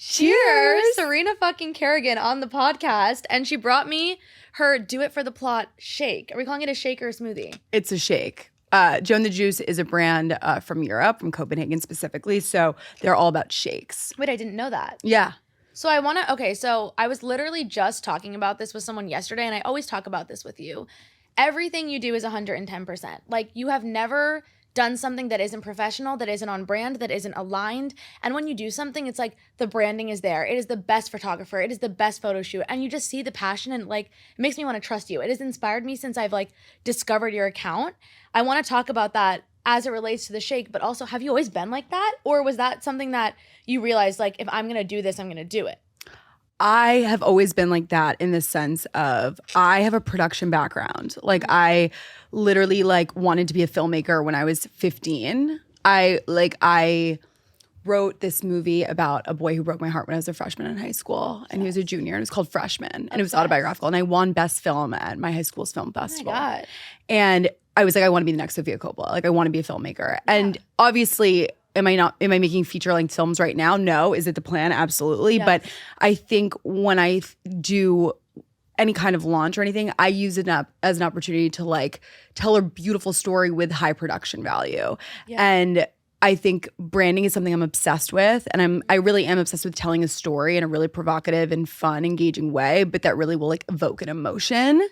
Cheers! Serena fucking Kerrigan on the podcast, and she brought me her Do It for the Plot shake. Are we calling it a shake or a smoothie? It's a shake. Joe and the Juice is a brand from Europe, from Copenhagen specifically, so they're all about shakes. Wait, I didn't know that. Yeah. So so I was literally just talking about this with someone yesterday, and I always talk about this with you. Everything you do is 110%. Like, you have never done something that isn't professional, that isn't on brand, that isn't aligned. And when you do something, it's like the branding is there. It is the best photographer. It is the best photo shoot. And you just see the passion, and like, it makes me want to trust you. It has inspired me since I've like discovered your account. I want to talk about that as it relates to the shake, but also, have you always been like that? Or was that something that you realized, like, if I'm going to do this, I'm going to do it? I have always been like that in the sense of I have a production background. Like, I literally like wanted to be a filmmaker when I was 15. I wrote this movie about a boy who broke my heart when I was a freshman in high school, and he was a junior, and it was called Freshman, and it was autobiographical, and I won best film at my high school's film festival. Oh my God. And I was like, I want to be the next Sofia Coppola. Like, I want to be a filmmaker. And obviously, am I making feature-length films right now? No. Is it the plan? Absolutely. Yes. But I think when I do any kind of launch or anything, I use it as an opportunity to like tell a beautiful story with high production value. Yeah. And I think branding is something I'm obsessed with, and I really am obsessed with telling a story in a really provocative and fun, engaging way, but that really will like evoke an emotion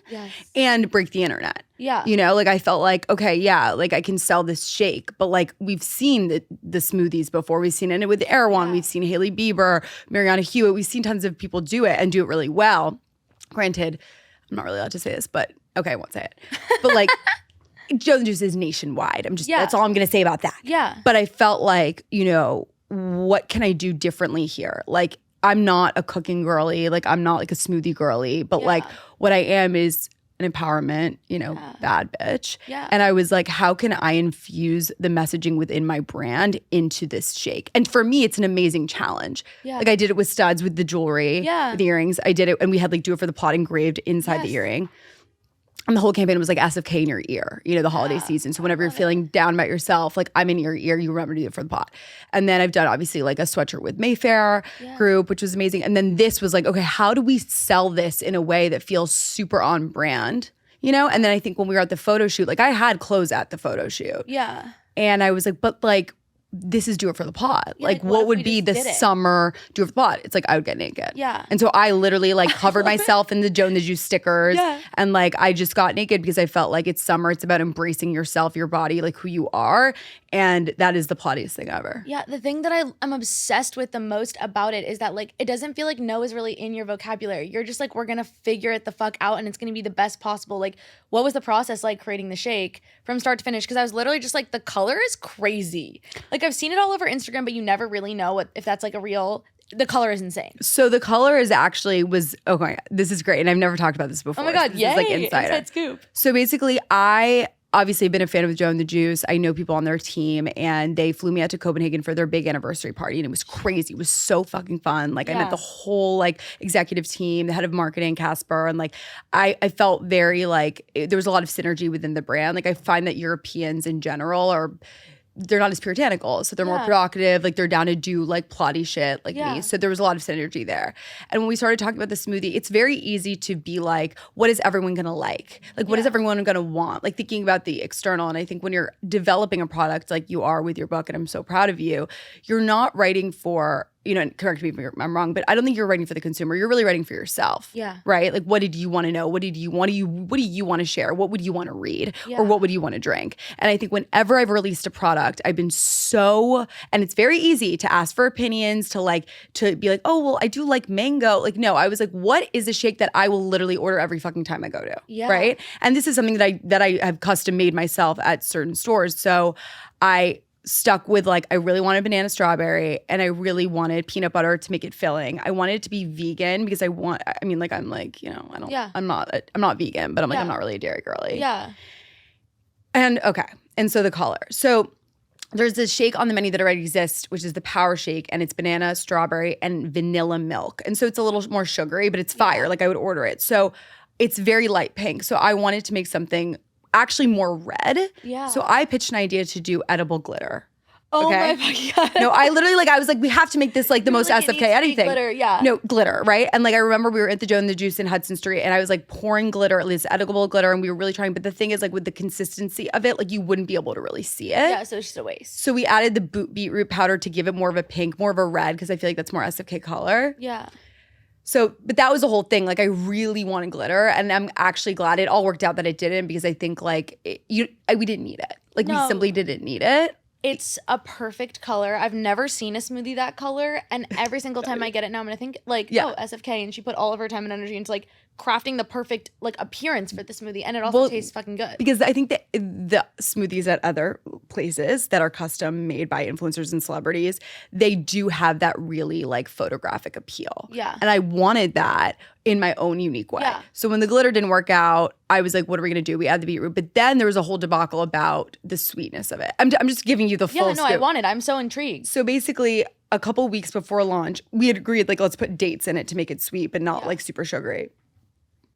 and break the internet. Yeah. You know, like I felt like, okay, yeah, like I can sell this shake, but like we've seen the smoothies before. We've seen it with Erewhon. We've seen Hailey Bieber, Mariana Hewitt. We've seen tons of people do it and do it really well. Granted, I'm not really allowed to say this, but okay, I won't say it. But like, Joe and the Juice is nationwide. That's all I'm going to say about that. Yeah. But I felt like, you know, what can I do differently here? Like, I'm not a cooking girly. Like, I'm not like a smoothie girly. But like, what I am is an empowerment, you know, bad bitch. Yeah. And I was like, how can I infuse the messaging within my brand into this shake? And for me, it's an amazing challenge. Yeah. Like, I did it with studs, with the jewelry, with the earrings. I did it, and we had like Do It for the Plot engraved inside the earring. And the whole campaign was like SFK in your ear, you know, the holiday season. So whenever you're feeling down about yourself, like I'm in your ear, you remember to do it for the pot. And then I've done obviously like a sweatshirt with Mayfair group, which was amazing. And then this was like, okay, how do we sell this in a way that feels super on brand, you know? And then I think when we were at the photo shoot, like I had clothes at the photo shoot. Yeah. And I was like, but like, this is Do It for the Pot. Yeah, like what would be the summer Do It for the Pot? It's like I would get naked. Yeah. And so I literally like covered myself in the Joe and the Juice stickers. Yeah. And like I just got naked because I felt like it's summer. It's about embracing yourself, your body, like who you are. And that is the plottiest thing ever. Yeah. The thing that I'm obsessed with the most about it is that like it doesn't feel like no is really in your vocabulary. You're just like, we're gonna figure it the fuck out and it's gonna be the best possible. Like, what was the process like creating the shake from start to finish? Because I was literally just like, the color is crazy. Like I've seen it all over Instagram, but you never really know if that's like a real. The color is insane. So the color is actually okay. This is great, and I've never talked about this before. Oh my God, so yay! This is like Inside scoop. So basically, I obviously have been a fan of Joe and the Juice. I know people on their team, and they flew me out to Copenhagen for their big anniversary party, and it was crazy. It was so fucking fun. Like I met the whole like executive team, the head of marketing, Casper, and like I felt very like there was a lot of synergy within the brand. Like I find that Europeans in general they're not as puritanical, so they're more provocative. Like they're down to do like plotty shit like me. So there was a lot of synergy there. And when we started talking about the smoothie, it's very easy to be like, what is everyone gonna like? Like what is everyone gonna want? Like thinking about the external. And I think when you're developing a product like you are with your book, and I'm so proud of you, you're not writing for, you know, correct me if I'm wrong, but I don't think you're writing for the consumer. You're really writing for yourself. Yeah. Right? Like, what did you want to know? What do you want to share? What would you want to read? Or what would you want to drink? And I think whenever I've released a product, I've been and it's very easy to ask for opinions, to be like, oh, well, I do like mango. Like, no, I was like, what is a shake that I will literally order every fucking time I go to? Yeah. Right? And this is something that I have custom made myself at certain stores. So I stuck with like, I really wanted banana strawberry, and I really wanted peanut butter to make it filling. I wanted it to be vegan because I'm like, you know, I'm not vegan, but I'm like, I'm not really a dairy girly. Yeah. And okay. And so the color. So there's this shake on the menu that already exists, which is the Power Shake, and it's banana, strawberry, and vanilla milk. And so it's a little more sugary, but it's fire. Like I would order it. So it's very light pink. So I wanted to make something actually more red. Yeah. So I pitched an idea to do edible glitter. Oh okay? my fucking God. No, I literally like, I was like, we have to make this like the most like, it SFK needs to be anything. glitter, yeah. No, glitter, right? And like, I remember we were at the Joe and the Juice in Hudson Street and I was like pouring glitter, at least edible glitter, and we were really trying. But the thing is like with the consistency of it, like you wouldn't be able to really see it. Yeah, so it's just a waste. So we added the beetroot powder to give it more of a pink, more of a red, because I feel like that's more SFK color. Yeah. So, but that was the whole thing. Like I really wanted glitter and I'm actually glad it all worked out that it didn't, because I think like we didn't need it. Like we simply didn't need it. It's a perfect color. I've never seen a smoothie that color. And every single time I get it now, I'm going to think like, oh, SFK. And she put all of her time and energy into like crafting the perfect like appearance for the smoothie. And it also tastes fucking good. Because I think that the smoothies at other places that are custom made by influencers and celebrities, they do have that really like photographic appeal. Yeah. And I wanted that in my own unique way. Yeah. So when the glitter didn't work out, I was like, what are we going to do? We add the beetroot. But then there was a whole debacle about the sweetness of it. I'm just giving you the full scoop. I want it. I'm so intrigued. So basically, a couple weeks before launch, we had agreed, like, let's put dates in it to make it sweet, but not like super sugary.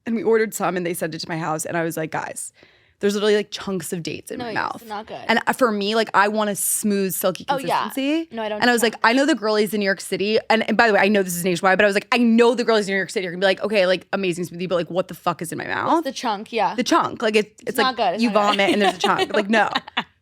And we ordered some and they sent it to my house. And I was like, guys, there's literally like chunks of dates in my mouth. It's not good. And for me, like I want a smooth, silky consistency. Oh, yeah. No, I don't. And I was like, I know the girlies in New York City. And by the way, I know this is nationwide, but I was like, I know the girlies in New York City are gonna be like, okay, like amazing smoothie, but like what the fuck is in my mouth? What's the chunk, yeah. The chunk. Like it's like not good. It's you not vomit good. and there's a chunk. Like no.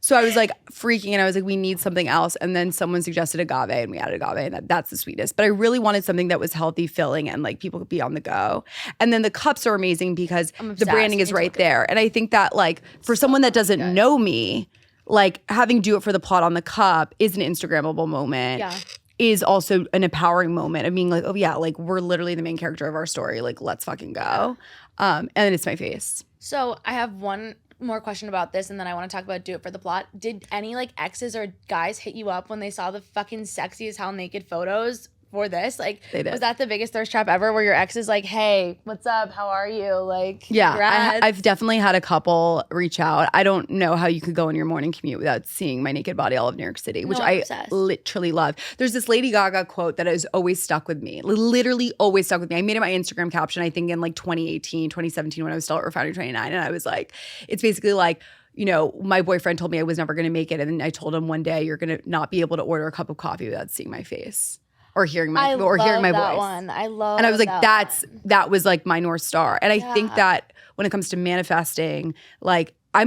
So I was like freaking and I was like, we need something else. And then someone suggested agave and we added agave and that's the sweetest. But I really wanted something that was healthy, filling, and like people could be on the go. And then the cups are amazing because the branding is right there. And I think that like for someone that doesn't know me, like having Do It For The Plot on the cup is an Instagrammable moment. Yeah. Is also an empowering moment of being like, oh yeah, like we're literally the main character of our story. Like let's fucking go. And it's my face. So I have one more question about this, and then I want to talk about Do It For The Plot. Did any like exes or guys hit you up when they saw the fucking sexy as hell naked photos for this? Like, they did. Was that the biggest thirst trap ever where your ex is like, hey, what's up? How are you? Like, yeah, I've definitely had a couple reach out. I don't know how you could go on your morning commute without seeing my naked body all of New York City, which I literally love. There's this Lady Gaga quote that has always stuck with me, literally always stuck with me. I made it my Instagram caption, I think in like 2018, 2017 when I was still at Refinery 29. And I was like, it's basically like, you know, my boyfriend told me I was never going to make it. And then I told him one day, you're going to not be able to order a cup of coffee without seeing my face. Or hearing my voice. I love. And I was like, that that was like my North Star. And I think that when it comes to manifesting, like I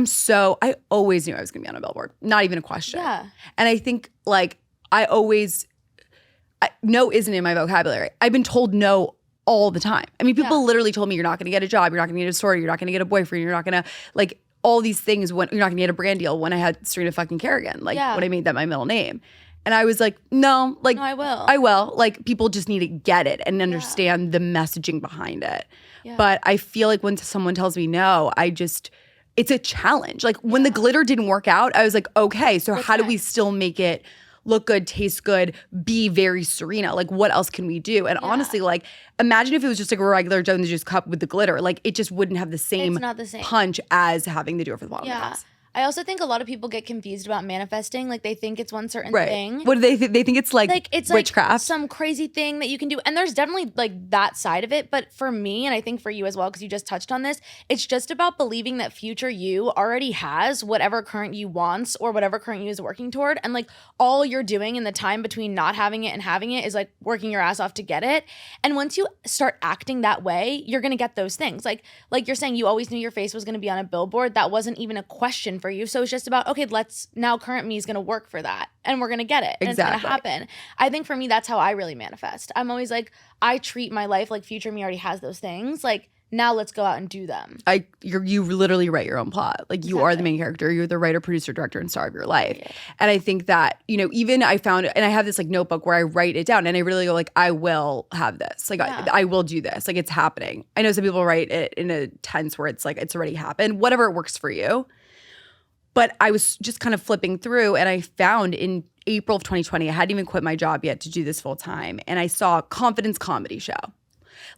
always knew I was gonna be on a billboard. Not even a question. Yeah. And I think like no isn't in my vocabulary. I've been told no all the time. I mean, people literally told me you're not gonna get a job, you're not gonna get a story, you're not gonna get a boyfriend, you're not gonna like all these things when you're not gonna get a brand deal when I had Serena fucking Kerrigan, like when I made that my middle name. And I was like, no, I will. I will. Like, people just need to get it and understand the messaging behind it. Yeah. But I feel like when someone tells me no, it's a challenge. Like, when the glitter didn't work out, I was like, okay, so how do we still make it look good, taste good, be very Serena? Like, what else can we do? And honestly, like, imagine if it was just like a regular Joe and the Juice cup with the glitter. Like, it just wouldn't have the same, punch as having the Do It For The Plot. Yeah. I also think a lot of people get confused about manifesting. Like, they think it's one certain thing. What do they think? They think it's like witchcraft. Like some crazy thing that you can do. And there's definitely like that side of it. But for me, and I think for you as well, because you just touched on this, it's just about believing that future you already has whatever current you wants or whatever current you is working toward. And like all you're doing in the time between not having it and having it is like working your ass off to get it. And once you start acting that way, you're going to get those things. Like you're saying, you always knew your face was going to be on a billboard. That wasn't even a question for you. So it's just about, okay, now current me is going to work for that and we're going to get it. And it's going to happen. I think for me, that's how I really manifest. I'm always like, I treat my life like future me already has those things. Like, now let's go out and do them. You literally write your own plot. Like you are the main character. You're the writer, producer, director, and star of your life. Yeah. And I think that, you know, even I found, and I have this like notebook where I write it down and I really go like, I will have this. Like I will do this. Like it's happening. I know some people write it in a tense where it's like, it's already happened. Whatever works for you. But I was just kind of flipping through and I found in April of 2020, I hadn't even quit my job yet to do this full time. And I saw a confidence comedy show.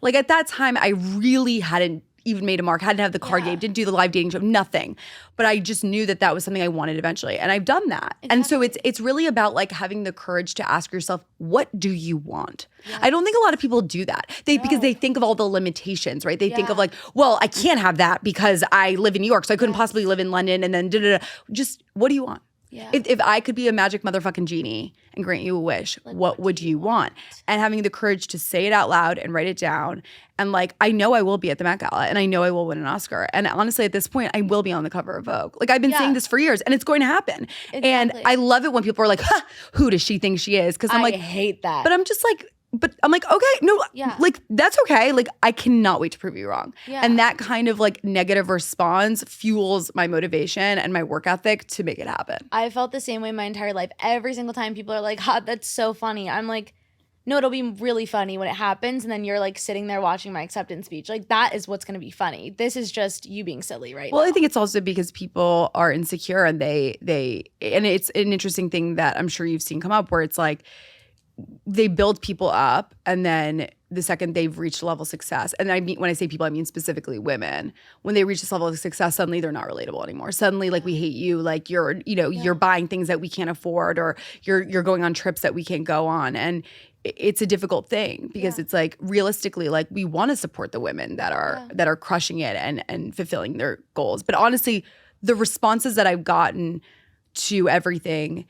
Like at that time, I really hadn't even made a mark, hadn't had the card game, didn't do the live dating show, nothing. But I just knew that was something I wanted eventually. And I've done that. Exactly. And so it's really about like having the courage to ask yourself, what do you want? Yeah. I don't think a lot of people do that. Because they think of all the limitations, right? They think of like, well, I can't have that because I live in New York, so I couldn't possibly live in London and then da-da-da. Just what do you want? Yeah. If I could be a magic motherfucking genie and grant you a wish, Like, what would you want? And having the courage to say it out loud and write it down. And like, I know I will be at the Met Gala and I know I will win an Oscar. And honestly, at this point, I will be on the cover of Vogue. Like I've been saying this for years and it's going to happen. Exactly. And I love it when people are like, huh, who does she think she is? Because I'm like, I hate that. But I'm just like, okay, no, like that's okay. Like I cannot wait to prove you wrong. Yeah. And that kind of like negative response fuels my motivation and my work ethic to make it happen. I felt the same way my entire life. Every single time people are like, that's so funny. I'm like, no, it'll be really funny when it happens. And then you're like sitting there watching my acceptance speech. Like that is what's going to be funny. This is just you being silly now. I think it's also because people are insecure and and it's an interesting thing that I'm sure you've seen come up where it's like, they build people up and then the second they've reached a level of success, and when I say people, I mean specifically women, when they reach this level of success, suddenly they're not relatable anymore. Suddenly, like, we hate you, like you're buying things that we can't afford, or you're going on trips that we can't go on. And it's a difficult thing because it's like realistically, like we want to support the women that are crushing it and fulfilling their goals. But honestly, the responses that I've gotten to everything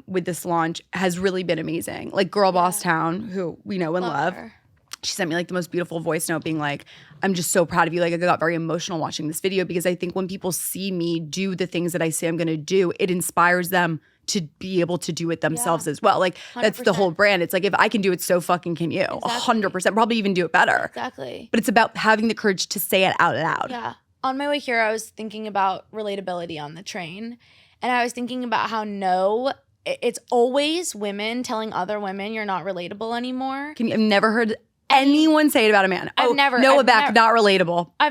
with this launch has really been amazing. Like Girl Boss Town, who we know and love. She sent me like the most beautiful voice note being like, I'm just so proud of you. Like I got very emotional watching this video because I think when people see me do the things that I say I'm going to do, it inspires them to be able to do it themselves as well. Like 100%. That's the whole brand. It's like, if I can do it, so fucking can you. 100%. Probably even do it better. Exactly. But it's about having the courage to say it out loud. Yeah. On my way here, I was thinking about relatability on the train. And I was thinking about how it's always women telling other women you're not relatable anymore. I've never heard anyone say it about a man. Noah Beck, not relatable. I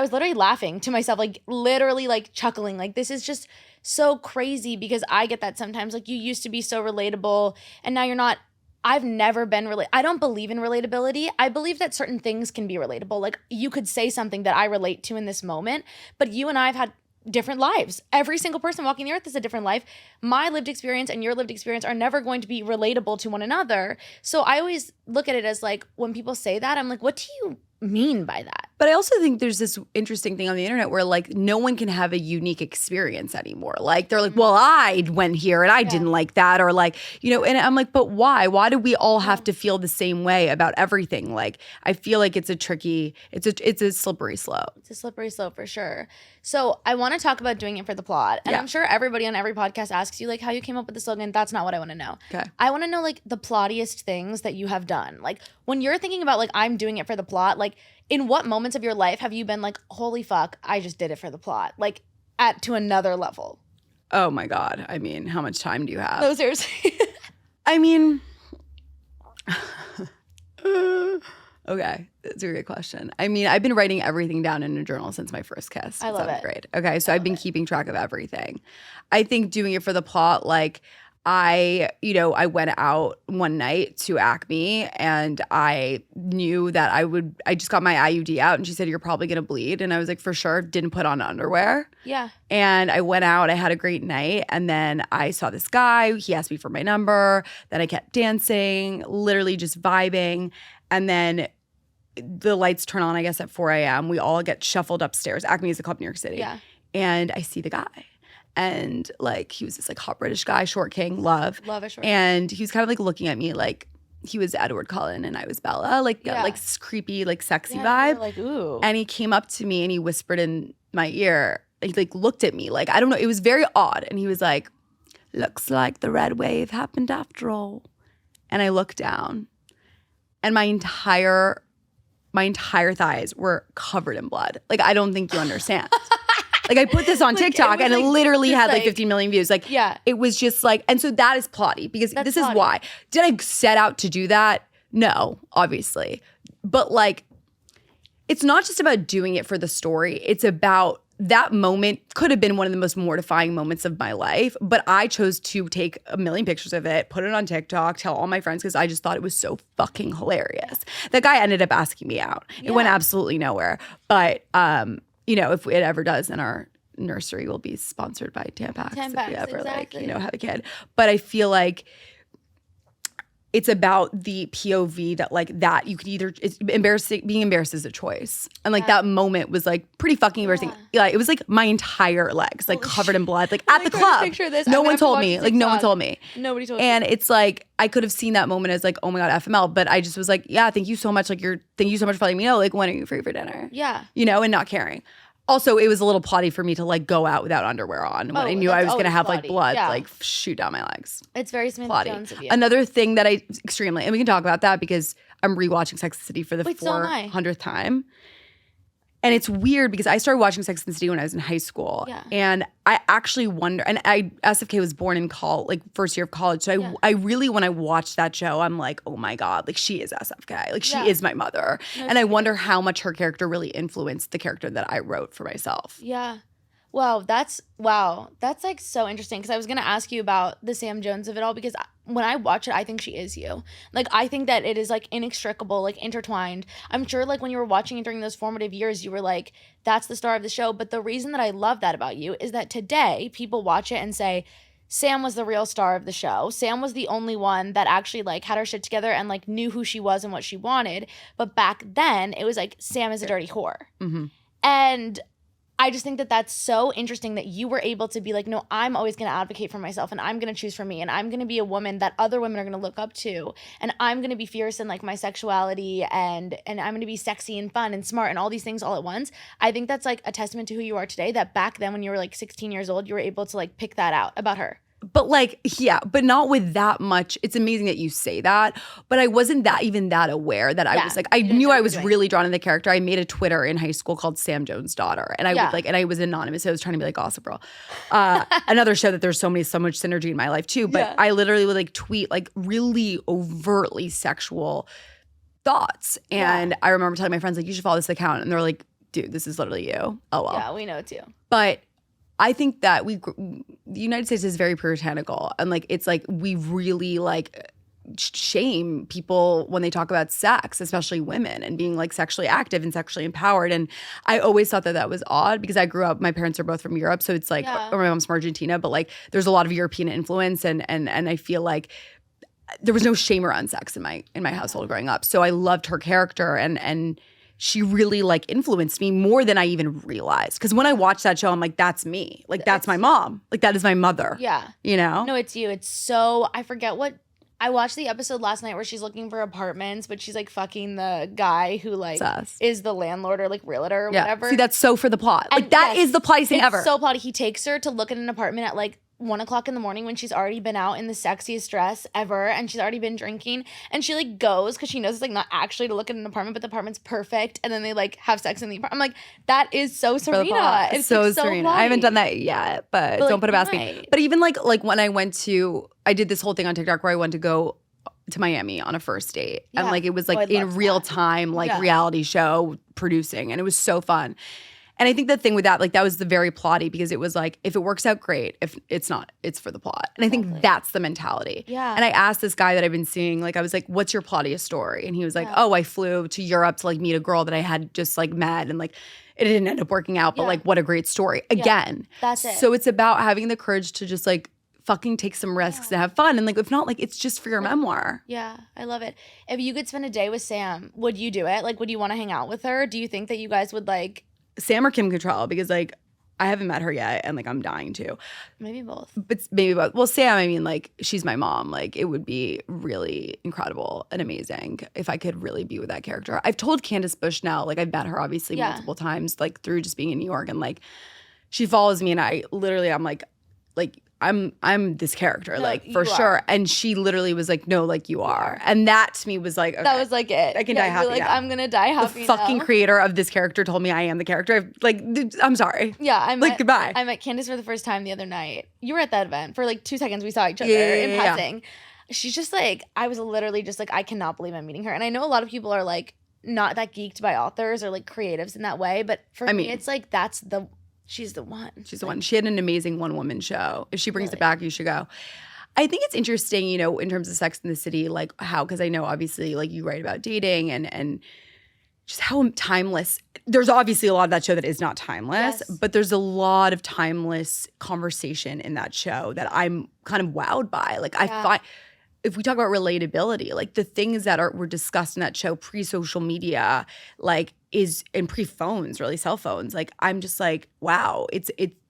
was literally laughing to myself, like literally like chuckling. Like this is just so crazy because I get that sometimes. Like you used to be so relatable and now you're not. I've never been I don't believe in relatability. I believe that certain things can be relatable. Like you could say something that I relate to in this moment, but you and I have had different lives. Every single person walking the earth is a different life. My lived experience and your lived experience are never going to be relatable to one another. So I always look at it as like, when people say that, I'm like, what do you mean by that? But I also think there's this interesting thing on the internet where like no one can have a unique experience anymore. Like they're like, well, I went here and I didn't like that, or like, and I'm like, but why? Why do we all have to feel the same way about everything? Like I feel like it's a slippery slope. It's a slippery slope for sure. So I want to talk about doing it for the plot. And I'm sure everybody on every podcast asks you like how you came up with the slogan. That's not what I want to know. Okay. I want to know like the plottiest things that you have done. Like when you're thinking about like, I'm doing it for the plot, like in what moments of your life have you been like, holy fuck, I just did it for the plot? Like to another level. Oh my God. I mean, how much time do you have? No, seriously. I mean, okay, that's a great question. I mean, I've been writing everything down in a journal since my first kiss. I love it. 7th grade. Okay, so I've been keeping track of everything. I think doing it for the plot, like I went out one night to Acme and I knew that I just got my IUD out and she said, you're probably going to bleed. And I was like, for sure, didn't put on underwear. Yeah. And I went out, I had a great night. And then I saw this guy, he asked me for my number. Then I kept dancing, literally just vibing. And then the lights turn on, I guess, at 4 a.m. We all get shuffled upstairs. Acme is a club in New York City. Yeah. And I see the guy. And like he was this like hot British guy, short king, love a short and he was kind of like looking at me like he was Edward Cullen and I was Bella, like creepy, like sexy vibe. Like ooh. And he came up to me and he whispered in my ear. He like looked at me like, I don't know, it was very odd. And he was like, looks like the red wave happened after all. And I looked down, and my entire thighs were covered in blood. Like I don't think you understand. Like I put this on TikTok and it literally had like 15 million views. Like it was just like, and so that is plotty because this is why. Did I set out to do that? No, obviously. But like, it's not just about doing it for the story. It's about that moment could have been one of the most mortifying moments of my life, but I chose to take a million pictures of it, put it on TikTok, tell all my friends because I just thought it was so fucking hilarious. That guy ended up asking me out. It went absolutely nowhere. But if it ever does, then our nursery will be sponsored by Tampax if we ever have a kid. But I feel like it's about the POV that like that you could either it's embarrassing being embarrassed is a choice. And like that moment was like pretty fucking embarrassing. Yeah, it was like my entire legs like covered in blood like at the club. Picture this. No one told me. Like no one told me. Nobody told me. And it's like I could have seen that moment as like, oh my God, FML. But I just was like, yeah, thank you so much. Like thank you so much for letting me know. Like when are you free for dinner? Yeah. You know, and not caring. Also, it was a little plotty for me to like go out without underwear on when I knew I was gonna have like blood like shoot down my legs. It's very Samantha Jones of you. Another thing that I extremely, and we can talk about that because I'm rewatching Sex and the City for the 400th time. And it's weird because I started watching Sex and the City when I was in high school. Yeah. And I actually wonder, and SFK was born in first year of college. So I really, when I watched that show, I'm like, oh my God, like she is SFK. Like she is my mother. And I wonder how much her character really influenced the character that I wrote for myself. Yeah. Wow, that's like so interesting because I was gonna ask you about the Sam Jones of it all because when I watch it, I think she is you. Like I think that it is like inextricable, like intertwined. I'm sure like when you were watching it during those formative years, you were like, that's the star of the show. But the reason that I love that about you is that today people watch it and say, Sam was the real star of the show. Sam was the only one that actually like had her shit together and like knew who she was and what she wanted. But back then, it was like Sam is a dirty whore. Mm-hmm. And I just think that that's so interesting that you were able to be like, no, I'm always going to advocate for myself and I'm going to choose for me and I'm going to be a woman that other women are going to look up to and I'm going to be fierce in like my sexuality and I'm going to be sexy and fun and smart and all these things all at once. I think that's like a testament to who you are today, that back then when you were like 16 years old, you were able to like pick that out about her. But like, yeah, but not with that much. It's amazing that you say that, but I wasn't even that aware that I was like, I knew I was really drawn to the character. I made a Twitter in high school called Sam Jones' Daughter. And I would like, and I was anonymous. So I was trying to be like Gossip Girl. Another show that there's so much synergy in my life too. But I literally would like tweet like really overtly sexual thoughts. And I remember telling my friends like, you should follow this account. And they're like, dude, this is literally you. Oh well. Yeah, we know too. But I think that the United States is very puritanical and like it's like we really like shame people when they talk about sex, especially women and being like sexually active and sexually empowered. And I always thought that that was odd because I grew up, my parents are both from Europe, so it's like, or my mom's from Argentina, but like there's a lot of European influence and I feel like there was no shame around sex in my household growing up. So I loved her character and she really like influenced me more than I even realized. Because when I watched that show, I'm like, that's me. Like, that's my mom. Like, that is my mother. Yeah. You know? No, it's you. It's so, I forget what, I watched the episode last night where she's looking for apartments, but she's like fucking the guy who like is the landlord or like realtor or whatever. See, that's so for the plot. And like, that is the plottiest thing ever. It's so plotty. He takes her to look at an apartment at like 1:00 in the morning when she's already been out in the sexiest dress ever and she's already been drinking and she like goes because she knows it's like not actually to look at an apartment but the apartment's perfect and then they like have sex in the apartment. I'm like, that is so Serena. It's so like, Serena. I haven't done that yet, but don't put it past me. But even like when I did this whole thing on TikTok where I went to go to Miami on a first date and like it was like in real time like reality show producing and it was so fun. And I think the thing with that, like that was the very plotty because it was like, if it works out, great. If it's not, it's for the plot. And I think that's the mentality. Yeah. And I asked this guy that I've been seeing, like I was like, what's your plottiest story? And he was like, oh, I flew to Europe to like meet a girl that I had just like met and like it didn't end up working out, but like what a great story. Again. That's it. So it's about having the courage to just like fucking take some risks and have fun. And like, if not, like it's just for your memoir. Yeah, I love it. If you could spend a day with Sam, would you do it? Like, would you want to hang out with her? Do you think that you guys would like Sam or Kim Cattrall? Because like I haven't met her yet and like I'm dying to. Maybe both. But maybe both. Well, Sam, I mean like she's my mom. Like it would be really incredible and amazing if I could really be with that character. I've told Candace Bush now, like I've met her obviously multiple times like through just being in New York and like she follows me and I literally I'm like I'm this character, no, like for sure. And she literally was like, no, like you are. And that to me was like, okay, that was like it. I can die happy. Like, now. I'm gonna die happy. The fucking creator of this character told me I am the character. Like, I'm sorry. Yeah, goodbye. I met Candace for the first time the other night. You were at that event for like 2 seconds. We saw each other in passing. She's just like, I was literally just like, I cannot believe I'm meeting her. And I know a lot of people are like not that geeked by authors or like creatives in that way, but for me, it's like she's the one. She's the one. She had an amazing one-woman show. If she brings it back, you should go. I think it's interesting, you know, in terms of Sex in the City, like how, because I know obviously like you write about dating and just how timeless. There's obviously a lot of that show that is not timeless, but there's a lot of timeless conversation in that show that I'm kind of wowed by. Like I find if we talk about relatability, like the things that were discussed in that show pre-social media, like and pre-phones, really cell phones, like I'm just like, wow,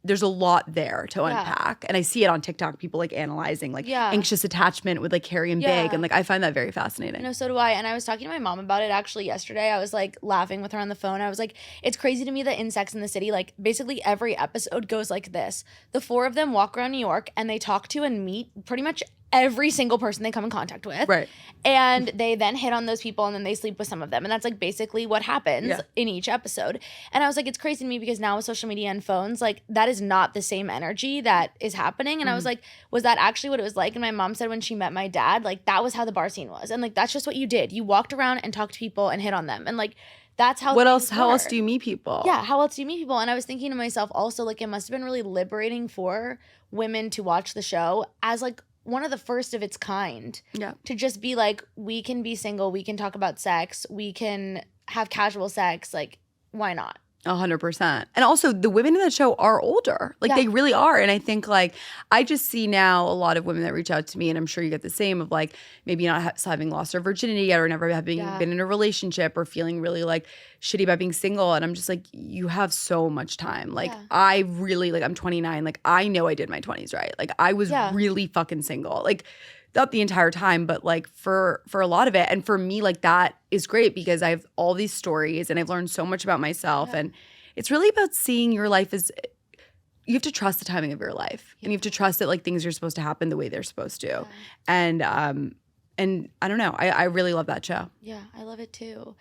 there's a lot there to unpack. And I see it on TikTok, people like analyzing like anxious attachment with like Carrie and Big. And like I find that very fascinating. No, so do I. And I was talking to my mom about it actually yesterday. I was like laughing with her on the phone. I was like, it's crazy to me that in Sex and the City, like basically every episode goes like this. The four of them walk around New York and they talk to and meet pretty much every single person they come in contact with. Right. And they then hit on those people and then they sleep with some of them. And that's like basically what happens in each episode. And I was like, it's crazy to me because now with social media and phones, like that is not the same energy that is happening. And I was like, was that actually what it was like? And my mom said when she met my dad, like that was how the bar scene was. And like, that's just what you did. You walked around and talked to people and hit on them. And like, that's how how else do you meet people? Yeah, how else do you meet people? And I was thinking to myself also, like, it must have been really liberating for women to watch the show as like one of the first of its kind. Yeah. To just be like, we can be single, we can talk about sex, we can have casual sex, like, why not? 100%. And also the women in that show are older. Like they really are. And I think like I just see now a lot of women that reach out to me, and I'm sure you get the same, of like maybe not having lost their virginity yet or never having been in a relationship or feeling really like shitty about being single. And I'm just like, you have so much time. Like I really, like I'm 29. Like I know I did my 20s right. Like I was really fucking single. Like not the entire time, but like for a lot of it. And for me, like that is great because I have all these stories and I've learned so much about myself. And it's really about seeing your life as, you have to trust the timing of your life. And you have to trust that like things are supposed to happen the way they're supposed to. And I don't know, I really love that show. Yeah, I love it too.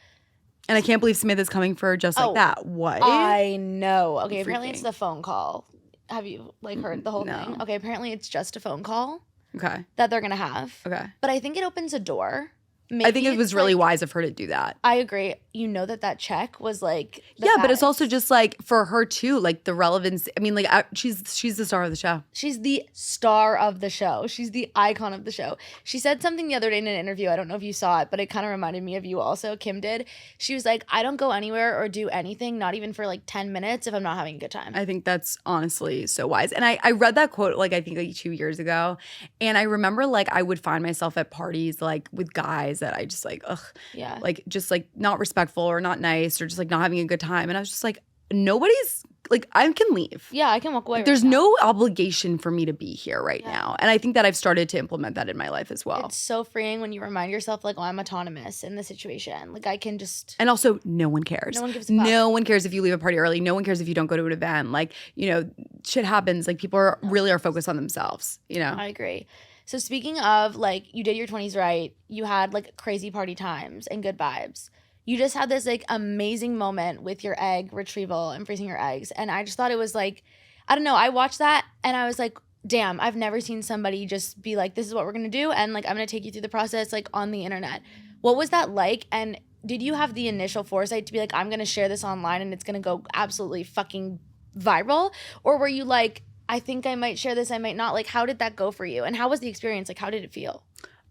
And I can't believe Samantha's coming for Just Like That. What? I know. Okay, apparently it's the phone call. Have you like heard the whole thing? Okay, apparently it's just a phone call. Okay. That they're going to have. Okay. But I think it opens a door. Maybe I think it was really wise of her to do that. I agree. You know that check was like but it's also just like for her too, like the relevance. I mean, like she's the star of the show. She's the star of the show. She's the icon of the show. She said something the other day in an interview. I don't know if you saw it, but it kind of reminded me of you also. Kim did. She was like, I don't go anywhere or do anything, not even for like 10 minutes if I'm not having a good time. I think that's honestly so wise. And I read that quote like I think like 2 years ago. And I remember like I would find myself at parties like with guys that I just like, ugh. Yeah. Like just like not respectful or not nice or just like not having a good time. And I was just like, nobody's like, I can leave. Yeah, I can walk away. There's no obligation for me to be here right now. And I think that I've started to implement that in my life as well. It's so freeing when you remind yourself like, oh, I'm autonomous in the situation. Like I can just. And also no one cares. No one gives a fuck. No one cares if you leave a party early. No one cares if you don't go to an event. Like, you know, shit happens. Like people really are focused on themselves, you know? I agree. So speaking of like, you did your 20s right. You had like crazy party times and good vibes. You just had this like amazing moment with your egg retrieval and freezing your eggs. And I just thought it was like, I don't know. I watched that and I was like, damn, I've never seen somebody just be like, this is what we're going to do. And like, I'm going to take you through the process like on the internet. What was that like? And did you have the initial foresight to be like, I'm going to share this online and it's going to go absolutely fucking viral? Or were you like, I think I might share this, I might not. Like, how did that go for you? And how was the experience? Like, how did it feel?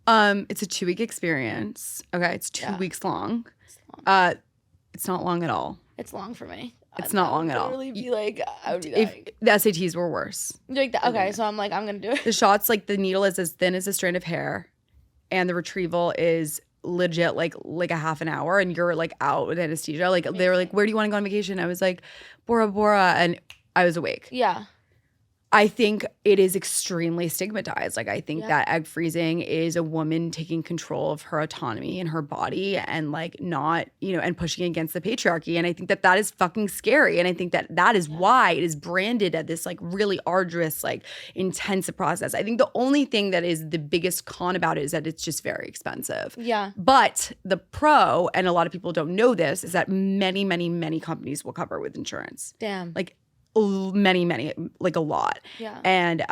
It's a 2-week experience. Okay, it's 2 weeks long. It's not long at all. It's long for me. It's not long at all. Really be like, I would be if the SATs were worse. Like that, okay, so I'm like, I'm gonna do it. The shots, like the needle is as thin as a strand of hair, and the retrieval is legit like a half an hour, and you're like out with anesthesia. Like they were like, where do you want to go on vacation? I was like, Bora Bora, and I was awake. Yeah. I think it is extremely stigmatized. Like I think that egg freezing is a woman taking control of her autonomy and her body and like not, you know, and pushing against the patriarchy. And I think that is fucking scary. And I think that is why it is branded at this like really arduous, like intensive process. I think the only thing that is the biggest con about it is that it's just very expensive. Yeah. But the pro, and a lot of people don't know this, is that many, many, many companies will cover with insurance. Damn. Like many, like a lot. Yeah. And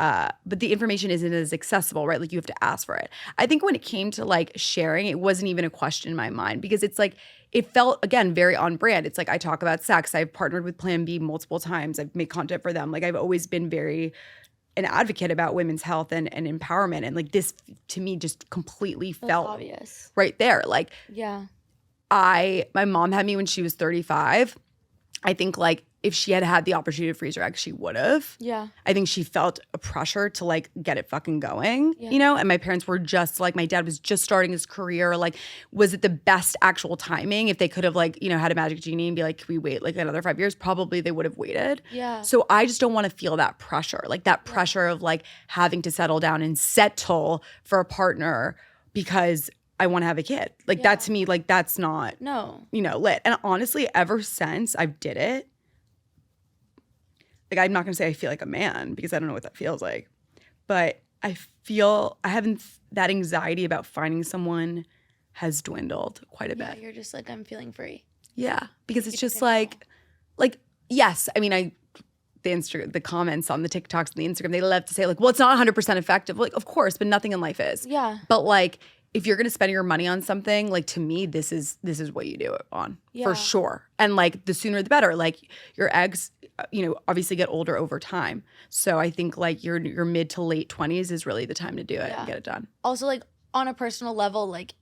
but the information isn't as accessible, right? Like you have to ask for it. I think when it came to like sharing, it wasn't even a question in my mind because it's like it felt again very on brand. It's like I talk about sex. I've partnered with Plan B multiple times. I've made content for them. Like I've always been very an advocate about women's health and empowerment. And like this to me just completely felt obvious right there. Like yeah. my mom had me when she was 35. I think like if she had had the opportunity to freeze her eggs, she would have. Yeah. I think she felt a pressure to like get it fucking going, Yeah. you know? And my parents were just like, my dad was just starting his career. Like, was it the best actual timing? If they could have like, you know, had a magic genie and be like, can we wait like another 5 years? Probably they would have waited. Yeah. So I just don't want to feel that pressure, like that pressure of like having to settle down and settle for a partner because I want to have a kid. Like that to me, like that's not, you know, lit. And honestly, ever since I did it, like I'm not going to say I feel like a man because I don't know what that feels like. But I haven't, that anxiety about finding someone has dwindled quite a bit. Yeah, you're just like, I'm feeling free. Yeah, because it's just like, yes, I mean, the comments on the TikToks and the Instagram, they love to say like, well, it's not 100% effective. Like, of course, but nothing in life is. Yeah. But like, if you're going to spend your money on something, like to me, this is what you do it on for sure. And like the sooner the better. Like your eggs, you know, obviously get older over time. So I think like your mid to late 20s is really the time to do it and get it done. Also, like on a personal level, like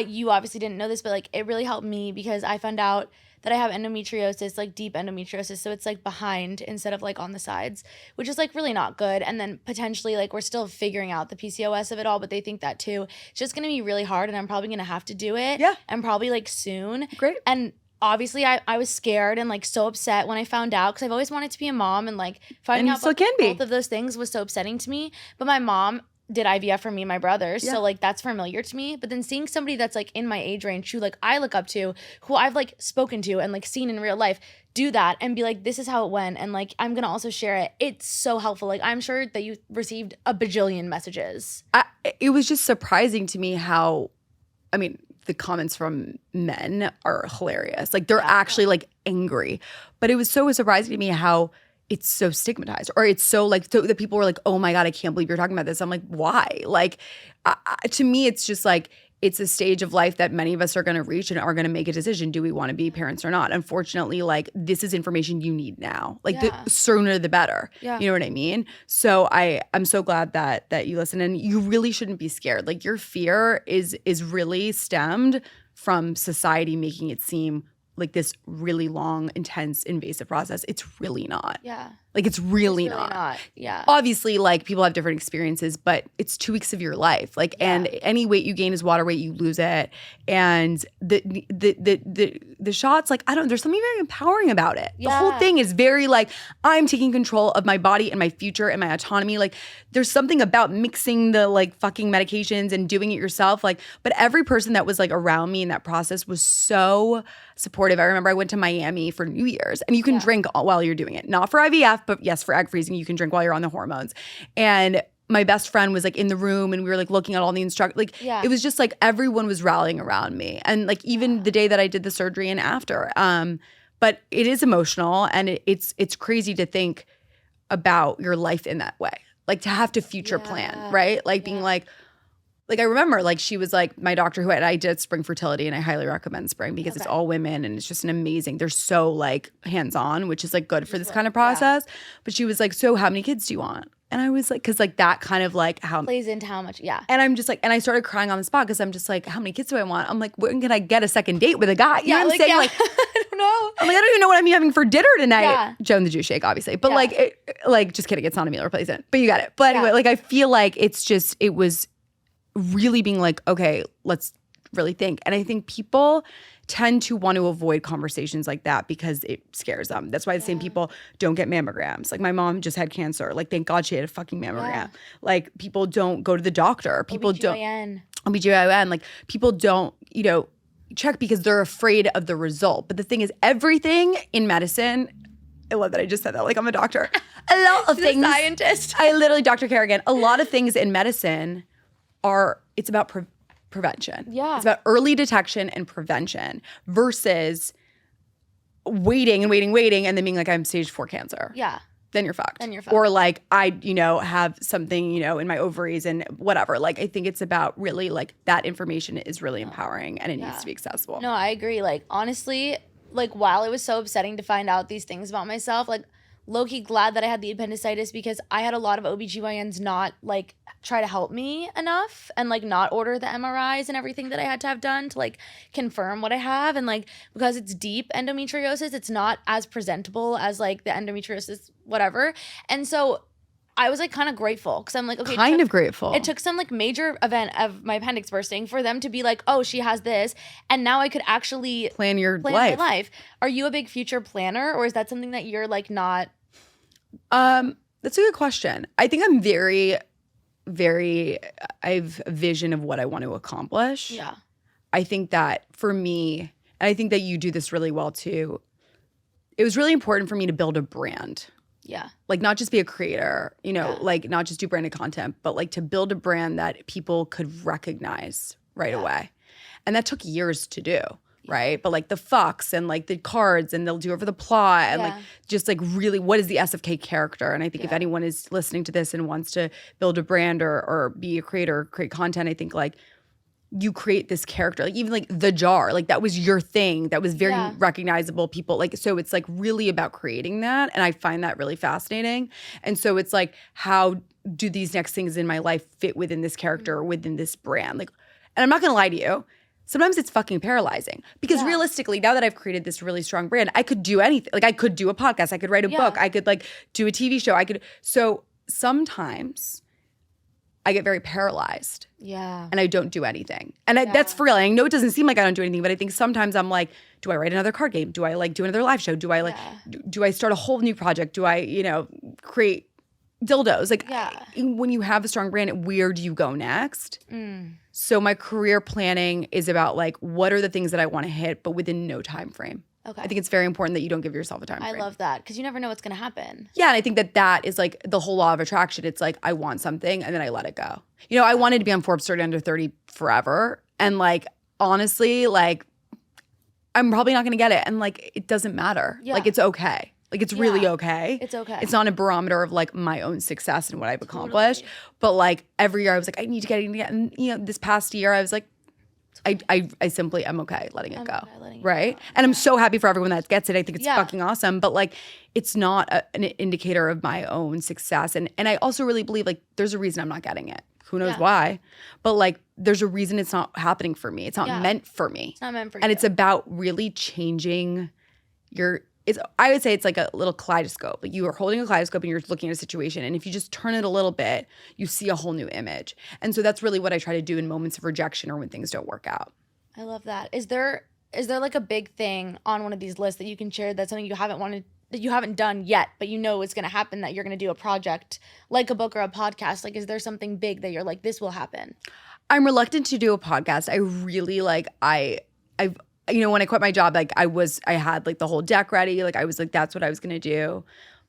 you obviously didn't know this, but like it really helped me because I found out that I have endometriosis, like deep endometriosis. So it's like behind instead of like on the sides, which is like really not good. And then potentially like we're still figuring out the PCOS of it all, but they think that too. It's just going to be really hard and I'm probably going to have to do it. Yeah. And probably like soon. Great. And obviously I was scared and like so upset when I found out because I've always wanted to be a mom and like finding out both of those things was so upsetting to me. But my mom did IVF for me and my brothers. So like that's familiar to me. But then seeing somebody that's like in my age range who like I look up to, who I've like spoken to and like seen in real life do that and be like, this is how it went. And like, I'm going to also share it. It's so helpful. Like I'm sure that you received a bajillion messages. It was just surprising to me how, I mean, the comments from men are hilarious. Like they're actually like angry. But it was so surprising to me how it's so stigmatized, or it's so like, so that people were like, oh my God, I can't believe you're talking about this. I'm like, why? Like, to me, it's just like, it's a stage of life that many of us are going to reach and are going to make a decision. Do we want to be parents or not? Unfortunately, like this is information you need now. Like the sooner the better. Yeah. You know what I mean? So I'm so glad that you listen, and you really shouldn't be scared. Like your fear is really stemmed from society making it seem like this really long, intense, invasive process. It's really not. Yeah. Like it's really not. Yeah. Obviously, like people have different experiences, but it's 2 weeks of your life. Like, and any weight you gain is water weight, you lose it. And the shots, like, I don't, there's something very empowering about it. The whole thing is very like, I'm taking control of my body and my future and my autonomy. Like there's something about mixing the like fucking medications and doing it yourself. Like, but every person that was like around me in that process was so supportive. I remember I went to Miami for New Year's, and you can drink while you're doing it. Not for IVF, but yes, for egg freezing, you can drink while you're on the hormones. And my best friend was like in the room, and we were like looking at all the instructions. Like it was just like everyone was rallying around me. And like even the day that I did the surgery and after. But it is emotional, and it's crazy to think about your life in that way. Like to have to future plan, right? Like being like I remember like she was like my doctor who I did spring fertility, and I highly recommend spring because it's all women and it's just an amazing, they're so like hands-on, which is like good for this kind of process. But she was like, so how many kids do you want? And I was like, because like that kind of like how plays into how much, And I'm just like, and I started crying on the spot because I'm just like, how many kids do I want? I'm like, when can I get a second date with a guy? You know what I'm saying? Like, I don't know. I'm like, I don't even know what I'm having for dinner tonight. Joe and the Juice Shake, obviously. But like, just kidding, it's not a meal replacement. But you got it. But anyway, like I feel like it was really being like, okay, let's really think. And I think people tend to want to avoid conversations like that because it scares them. That's why the same people don't get mammograms. Like my mom just had cancer. Like thank God she had a fucking mammogram. Like people don't go to the doctor. People OBGYN. don't OBGYN. Like people don't, you know, check because they're afraid of the result. But the thing is, everything in medicine, I love that I just said that like I'm a doctor. A lot of She's things. a scientist. I literally, Dr. Kerrigan, a lot of things in medicine it's about prevention. Yeah. It's about early detection and prevention versus waiting and then being like, I'm stage 4 cancer. Yeah. Then you're fucked. Or like, I, you know, have something, you know, in my ovaries and whatever. Like, I think it's about really like that information is really empowering and it needs to be accessible. No, I agree. Like, honestly, like while it was so upsetting to find out these things about myself, like low-key glad that I had the appendicitis because I had a lot of OBGYNs not like try to help me enough and like not order the MRIs and everything that I had to have done to like confirm what I have. And like because it's deep endometriosis, it's not as presentable as like the endometriosis whatever. And so I was like kind of grateful because I'm like, okay, kind of grateful. It took some like major event of my appendix bursting for them to be like, oh, she has this, and now I could actually plan my life. Are you a big future planner, or is that something that you're like not? That's a good question. I think I'm very, very. I have a vision of what I want to accomplish. Yeah. I think that for me, and I think that you do this really well too. It was really important for me to build a brand. Yeah. Like not just be a creator, you know, like not just do branded content, but like to build a brand that people could recognize right away. And that took years to do, right? But like the fucks and like the cards and they'll do over the plot and like just like really what is the SFK character? And I think if anyone is listening to this and wants to build a brand or be a creator, create content, I think like you create this character, like even like the jar, like that was your thing, that was very recognizable. People like, so it's like really about creating that, and I find that really fascinating. And so it's like, how do these next things in my life fit within this character or within this brand? Like, and I'm not gonna lie to you, sometimes it's fucking paralyzing because realistically, now that I've created this really strong brand, I could do anything. Like I could do a podcast, I could write a book, I could like do a TV show, so sometimes I get very paralyzed. Yeah. And I don't do anything. And that's for real. I know it doesn't seem like I don't do anything, but I think sometimes I'm like, do I write another card game? Do I like do another live show? Do I like, do I start a whole new project? Do I, you know, create dildos? Like when you have a strong brand, where do you go next? So my career planning is about like, what are the things that I want to hit, but within no time frame. Okay. I think it's very important that you don't give yourself a time frame. I love that because you never know what's going to happen. Yeah, and I think that is like the whole law of attraction. It's like I want something and then I let it go. You know, I wanted to be on Forbes 30 Under 30 forever. And like, honestly, like I'm probably not going to get it. And like, it doesn't matter. Yeah. Like it's okay. Like it's really okay. It's okay. It's not a barometer of like my own success and what I've accomplished. But like every year I was like, I need to get it. And you know, this past year I was like, I simply am okay letting it go, right? And I'm so happy for everyone that gets it. I think it's fucking awesome. But like, it's not an indicator of my own success. And I also really believe like there's a reason I'm not getting it. Who knows why? But like, there's a reason it's not happening for me. It's not meant for me. It's not meant for you. And it's about really changing your. I would say it's like a little kaleidoscope. Like you are holding a kaleidoscope and you're looking at a situation. And if you just turn it a little bit, you see a whole new image. And so that's really what I try to do in moments of rejection or when things don't work out. I love that. Is there like a big thing on one of these lists that you can share that's something that you haven't done yet, but you know it's going to happen, that you're going to do a project like a book or a podcast? Like, is there something big that you're like, this will happen? I'm reluctant to do a podcast. I really like, I've you know, when I quit my job, like I had like the whole deck ready. Like I was like, that's what I was going to do.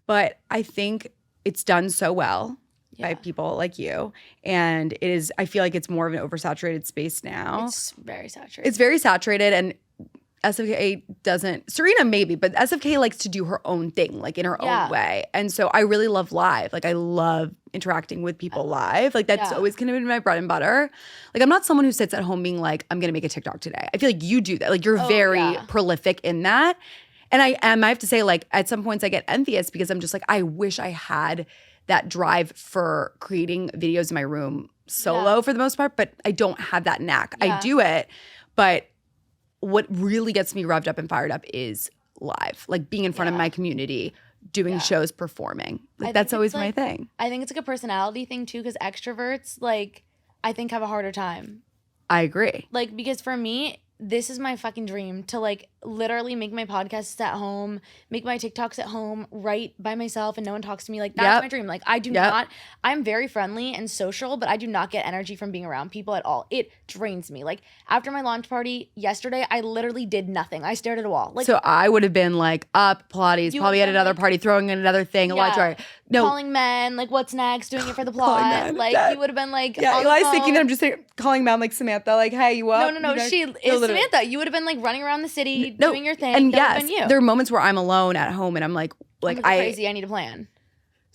But I think it's done so well by people like you. And I feel like it's more of an oversaturated space now. It's very saturated. It's very saturated. And SFK doesn't, Serena maybe, but SFK likes to do her own thing, like in her own way. And so I really love live. Like I love interacting with people live. Like that's always kind of been my bread and butter. Like I'm not someone who sits at home being like, I'm going to make a TikTok today. I feel like you do that. Like you're very prolific in that. And I have to say like at some points I get envious because I'm just like, I wish I had that drive for creating videos in my room solo for the most part, but I don't have that knack. I do it, but what really gets me revved up and fired up is live, like being in front of my community, doing shows, performing. Like that's always my thing. I think it's like a personality thing too, because extroverts, like, I think have a harder time. I agree. Like, because for me, this is my fucking dream to like literally make my podcasts at home, make my TikToks at home, write by myself and no one talks to me. Like that's my dream. Like I do not, I'm very friendly and social, but I do not get energy from being around people at all. It drains me. Like after my launch party yesterday, I literally did nothing. I stared at a wall. Like, so I would have been like up, Pilates, probably at another party, throwing in another thing, a lot of calling men, like what's next, doing it for the plot. Like you would have been like, Eli's thinking that I'm just calling men like Samantha, like, hey, you up? No, she is Samantha. You would have been like running around the city doing your thing. And yes, there are moments where I'm alone at home and I'm like I'm crazy. I need a plan.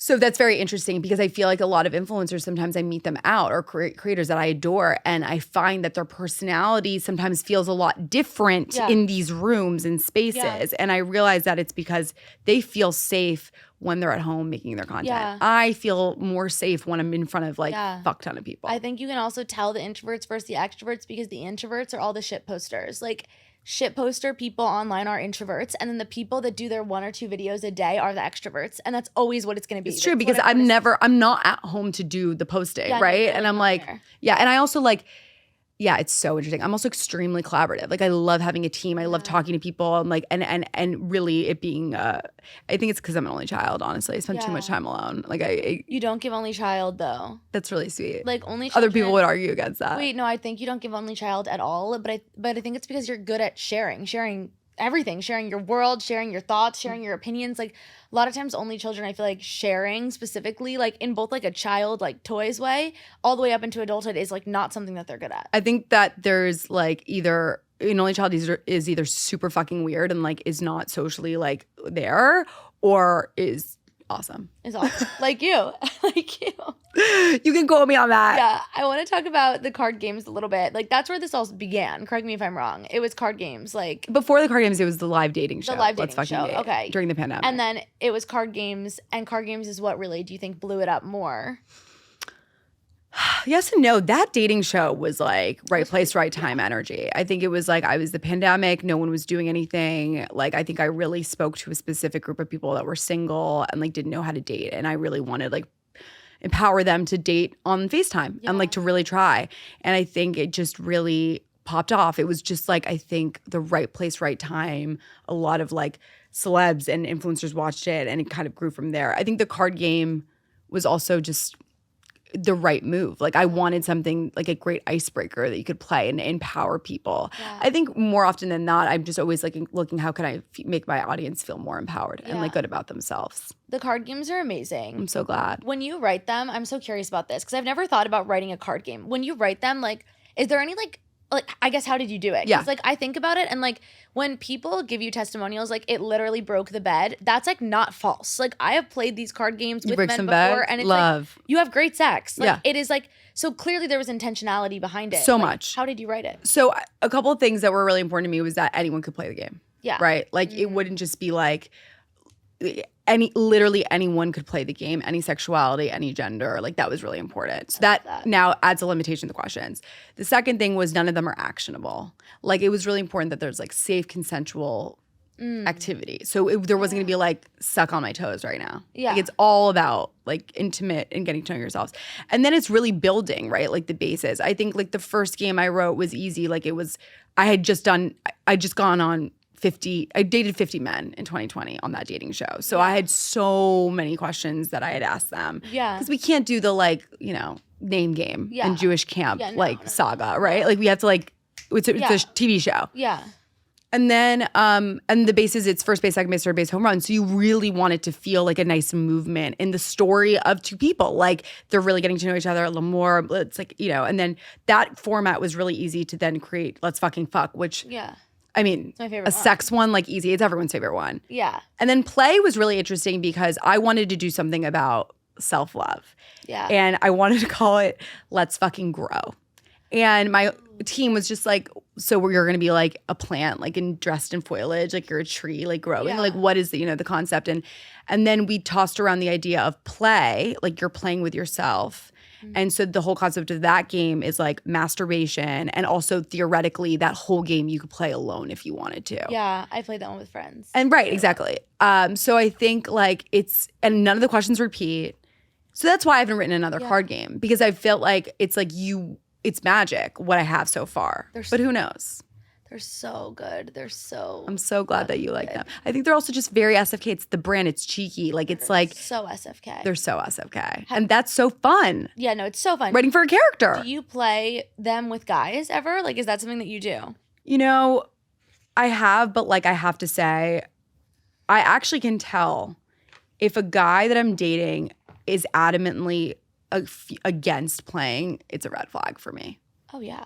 So that's very interesting because I feel like a lot of influencers, sometimes I meet them out or creators that I adore, and I find that their personality sometimes feels a lot different in these rooms and spaces. Yeah. And I realize that it's because they feel safe when they're at home making their content. Yeah. I feel more safe when I'm in front of like fuck ton of people. I think you can also tell the introverts versus the extroverts because the introverts are all the shit posters. Like, shit poster people online are introverts, and then the people that do their 1 or 2 videos a day are the extroverts, and that's always what it's going to be. It's true because I'm not at home to do the posting, right? And I'm like, and I also like, it's so interesting. I'm also extremely collaborative. Like, I love having a team. I love talking to people. And like, and really it being, I think it's because I'm an only child. Honestly, I spend too much time alone. Like, you don't give only child though. That's really sweet. Like, only children, other people would argue against that. Wait, no, I think you don't give only child at all. But I think it's because you're good at sharing everything, sharing your world, sharing your thoughts, sharing your opinions. Like, a lot of times only children, I feel like sharing specifically, like in both like a child like toys way all the way up into adulthood, is like not something that they're good at. I think that there's like either an only child is either super fucking weird and like is not socially like there, or is awesome. Is awesome. Like you. Like you. You can quote me on that. Yeah. I want to talk about the card games a little bit. Like, that's where this all began. Correct me if I'm wrong. It was card games. Like, before the card games, it was the live dating show. The live dating show. Date, okay. During the pandemic. And then it was card games. And card games is what really, do you think, blew it up more? Yes and no. That dating show was like right place, right time energy. I think it was like, I was the pandemic. No one was doing anything. Like, I think I really spoke to a specific group of people that were single and like didn't know how to date. And I really wanted like empower them to date on FaceTime and like to really try. And I think it just really popped off. It was just like, I think the right place, right time. A lot of like celebs and influencers watched it and it kind of grew from there. I think the card game was also just the right move. Like, I wanted something like a great icebreaker that you could play and empower people. Yeah. I think more often than not, I'm just always like looking, how can I make my audience feel more empowered and like good about themselves. The card games are amazing. I'm so glad. When you write them, I'm so curious about this because I've never thought about writing a card game. When you write them, like, is there any like, I guess, how did you do it? Yeah. Like, I think about it and like when people give you testimonials, like it literally broke the bed. That's like not false. Like, I have played these card games with men before and it's like, you have great sex. Like, it is like, so clearly there was intentionality behind it. So like, much. How did you write it? So a couple of things that were really important to me was that anyone could play the game. Yeah. Right? Like, it wouldn't just be like, literally anyone could play the game, any sexuality, any gender. Like, that was really important. So that now adds a limitation to the questions. The second thing was none of them are actionable. Like, it was really important that there's like safe, consensual activity. So there wasn't gonna be like suck on my toes right now. Yeah. Like, it's all about like intimate and getting to know yourselves. And then it's really building, right? Like the bases. I think like the first game I wrote was easy. Like, it was, I just gone on 50, I dated 50 men in 2020 on that dating show. So I had so many questions that I had asked them. Yeah. Because we can't do the like, you know, name game and Jewish camp saga, right? Like, we have to like, it's a TV show. Yeah. And then, and the bases, it's first base, second base, third base, home run. So you really want it to feel like a nice movement in the story of two people. Like, they're really getting to know each other a little more. It's like, you know, and then that format was really easy to then create Let's Fucking Fuck, which I mean, it's my favorite sex one, like easy. It's everyone's favorite one. Yeah. And then play was really interesting because I wanted to do something about self-love. Yeah. And I wanted to call it Let's Fucking Grow. And my team was just like, so you're going to be like a plant, like dressed in foliage, like you're a tree, like growing. Yeah. Like, what is the, you know, the concept? And then we tossed around the idea of play, like you're playing with yourself. And so the whole concept of that game is like masturbation, and also theoretically that whole game you could play alone if you wanted to. Yeah, I played that one with friends. And right, exactly. So I think like and none of the questions repeat. So that's why I haven't written another card game, because I felt like it's like it's magic what I have so far. But who knows? They're so good. I'm so glad that you like them. I think they're also just very SFK. It's the brand. It's cheeky. Like, it's like so SFK. They're so SFK, and that's so fun. Yeah, no, it's so fun. Writing for a character. Do you play them with guys ever? Like, is that something that you do? You know, I have, but like, I have to say, I actually can tell if a guy that I'm dating is adamantly against playing. It's a red flag for me. Oh yeah.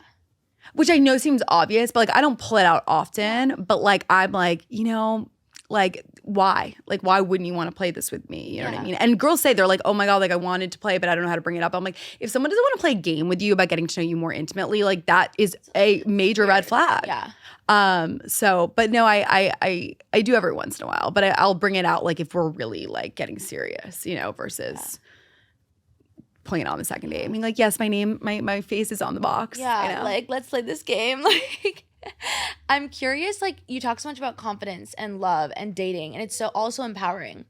Which I know seems obvious, but like, I don't pull it out often. But like, I'm like, you know, like, why? Like, why wouldn't you want to play this with me? You know what I mean? And girls say, they're like, oh my God, like I wanted to play, but I don't know how to bring it up. I'm like, if someone doesn't want to play a game with you about getting to know you more intimately, like that is a major red flag. Yeah. So, but no, I do every once in a while, but I'll bring it out like if we're really like getting serious, you know, versus playing it on the second date. I mean, like, yes, my face is on the box. Yeah, you know? like, let's play this game. Like, I'm curious, like, you talk so much about confidence and love and dating, and it's so also empowering.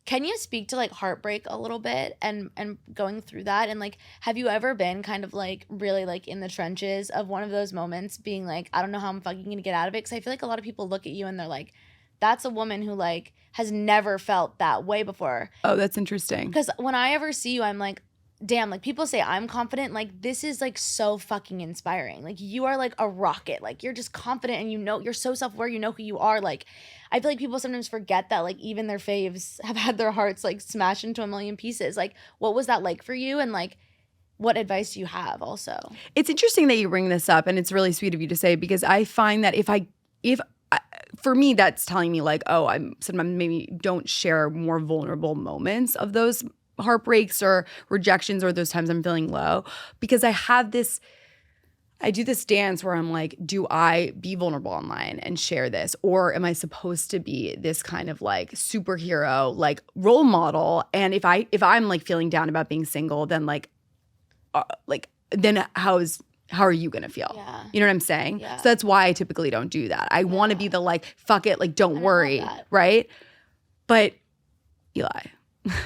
Can you speak to, like, heartbreak a little bit and going through that? And, like, have you ever been kind of, like, really, like, in the trenches of one of those moments being like, I don't know how I'm fucking gonna get out of it? Because I feel like a lot of people look at you and they're like, that's a woman who, like, has never felt that way before. Oh, that's interesting. Because when I ever see you, I'm like, damn, like people say I'm confident, like this is like so fucking inspiring. Like you are like a rocket. Like you're just confident and you know you're so self-aware, you know who you are. Like I feel like people sometimes forget that like even their faves have had their hearts like smashed into a million pieces. Like what was that like for you, and like what advice do you have also? It's interesting that you bring this up, and it's really sweet of you to say, because I find that if for me, that's telling me like, oh, I'm sometimes maybe don't share more vulnerable moments of those heartbreaks or rejections or those times I'm feeling low, because I do this dance where I'm like, do I be vulnerable online and share this, or am I supposed to be this kind of like superhero, like role model? And if I'm like feeling down about being single, then then how are you gonna feel? Yeah. You know what I'm saying? Yeah. So that's why I typically don't do that. I want to be the like, fuck it, like don't worry, right? But Eli,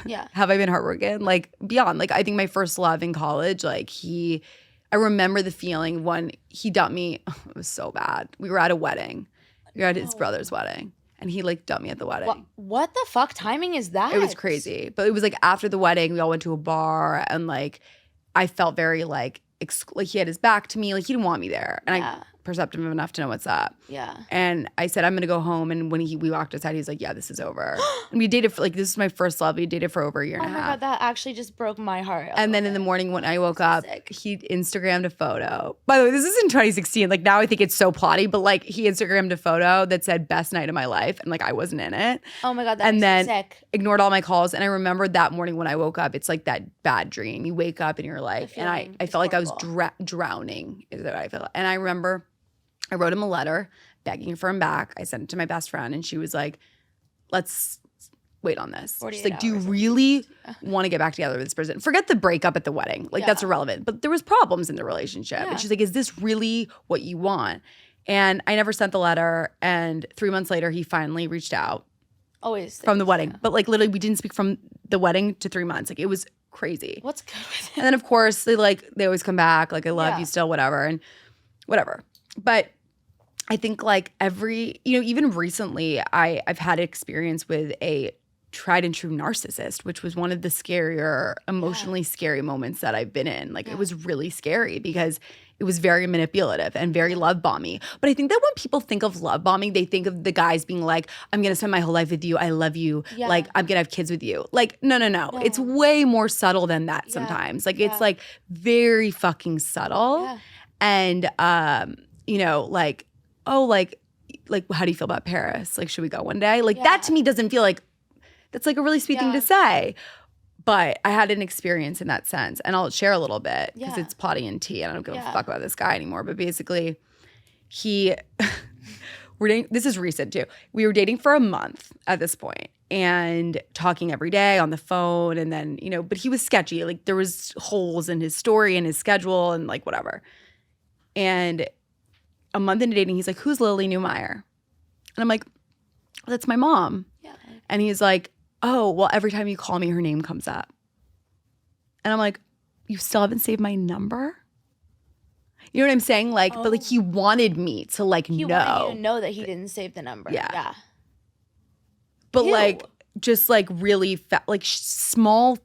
yeah, have I been heartbroken? Like beyond, like I think my first love in college, like I remember the feeling when he dumped me. Oh, it was so bad. We were at a wedding. We were at his brother's wedding, and he like dumped me at the wedding. What the fuck timing is that? It was crazy. But it was like after the wedding, we all went to a bar, and like I felt very like he had his back to me, like he didn't want me there, and I perceptive enough to know what's up. Yeah. And I said, I'm gonna go home. And when we walked outside, he's like, yeah, this is over. And we dated for like, this is my first love. We dated for over a year and a half. Oh my God, that actually just broke my heart. And then in the morning when I woke up, he Instagrammed a photo. By the way, this is in 2016. Like now I think it's so plotty, but like he Instagrammed a photo that said best night of my life. And like I wasn't in it. Oh my God, that and then sick. Ignored all my calls. And I remembered that morning when I woke up, it's like that bad dream. You wake up and you're like, and I felt like I was drowning is what I felt. And I remember I wrote him a letter begging for him back. I sent it to my best friend, and she was like, let's wait on this. She's like, do you really want to get back together with this person? Forget the breakup at the wedding. Like that's irrelevant. But there was problems in the relationship. And she's like, is this really what you want? And I never sent the letter. And 3 months later, he finally reached out. Always. From the wedding. But like literally we didn't speak from the wedding to 3 months. Like it was crazy. What's good with it? And then of course they always come back. Like I love you still, whatever. And whatever. But I think like even recently I've had experience with a tried and true narcissist, which was one of the scarier, emotionally scary moments that I've been in. Like it was really scary because it was very manipulative and very love bomby. But I think that when people think of love bombing, they think of the guys being like, I'm going to spend my whole life with you. I love you. Yeah. Like I'm going to have kids with you. Like, no. It's way more subtle than that sometimes. Like it's like very fucking subtle. Yeah. And, like, oh, like, how do you feel about Paris? Like, should we go one day? Like that to me doesn't feel like, that's like a really sweet thing to say. But I had an experience in that sense. And I'll share a little bit because it's potty and tea. And I don't give a fuck about this guy anymore. But basically, this is recent too. We were dating for a month at this point and talking every day on the phone. And then, but he was sketchy. Like there was holes in his story and his schedule and like whatever. And a month into dating, he's like, who's Lily Newmeyer? And I'm like, that's my mom. Yeah. And he's like, oh, well, every time you call me, her name comes up. And I'm like, you still haven't saved my number? You know what I'm saying? Like, but like he wanted me to like know. He wanted you to know that he didn't save the number. Yeah. But like, just like really small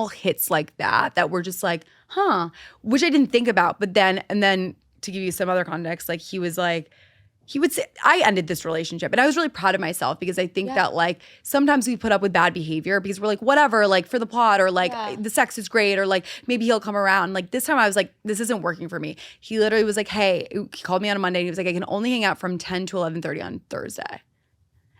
hits like that were just like, huh, which I didn't think about. But then, and then to give you some other context, like he would say, I ended this relationship and I was really proud of myself because I think that like sometimes we put up with bad behavior because we're like, whatever, like for the plot or like the sex is great or like maybe he'll come around. Like this time I was like, this isn't working for me. He literally was like, hey, he called me on a Monday and he was like, I can only hang out from 10 to 11:30 on Thursday.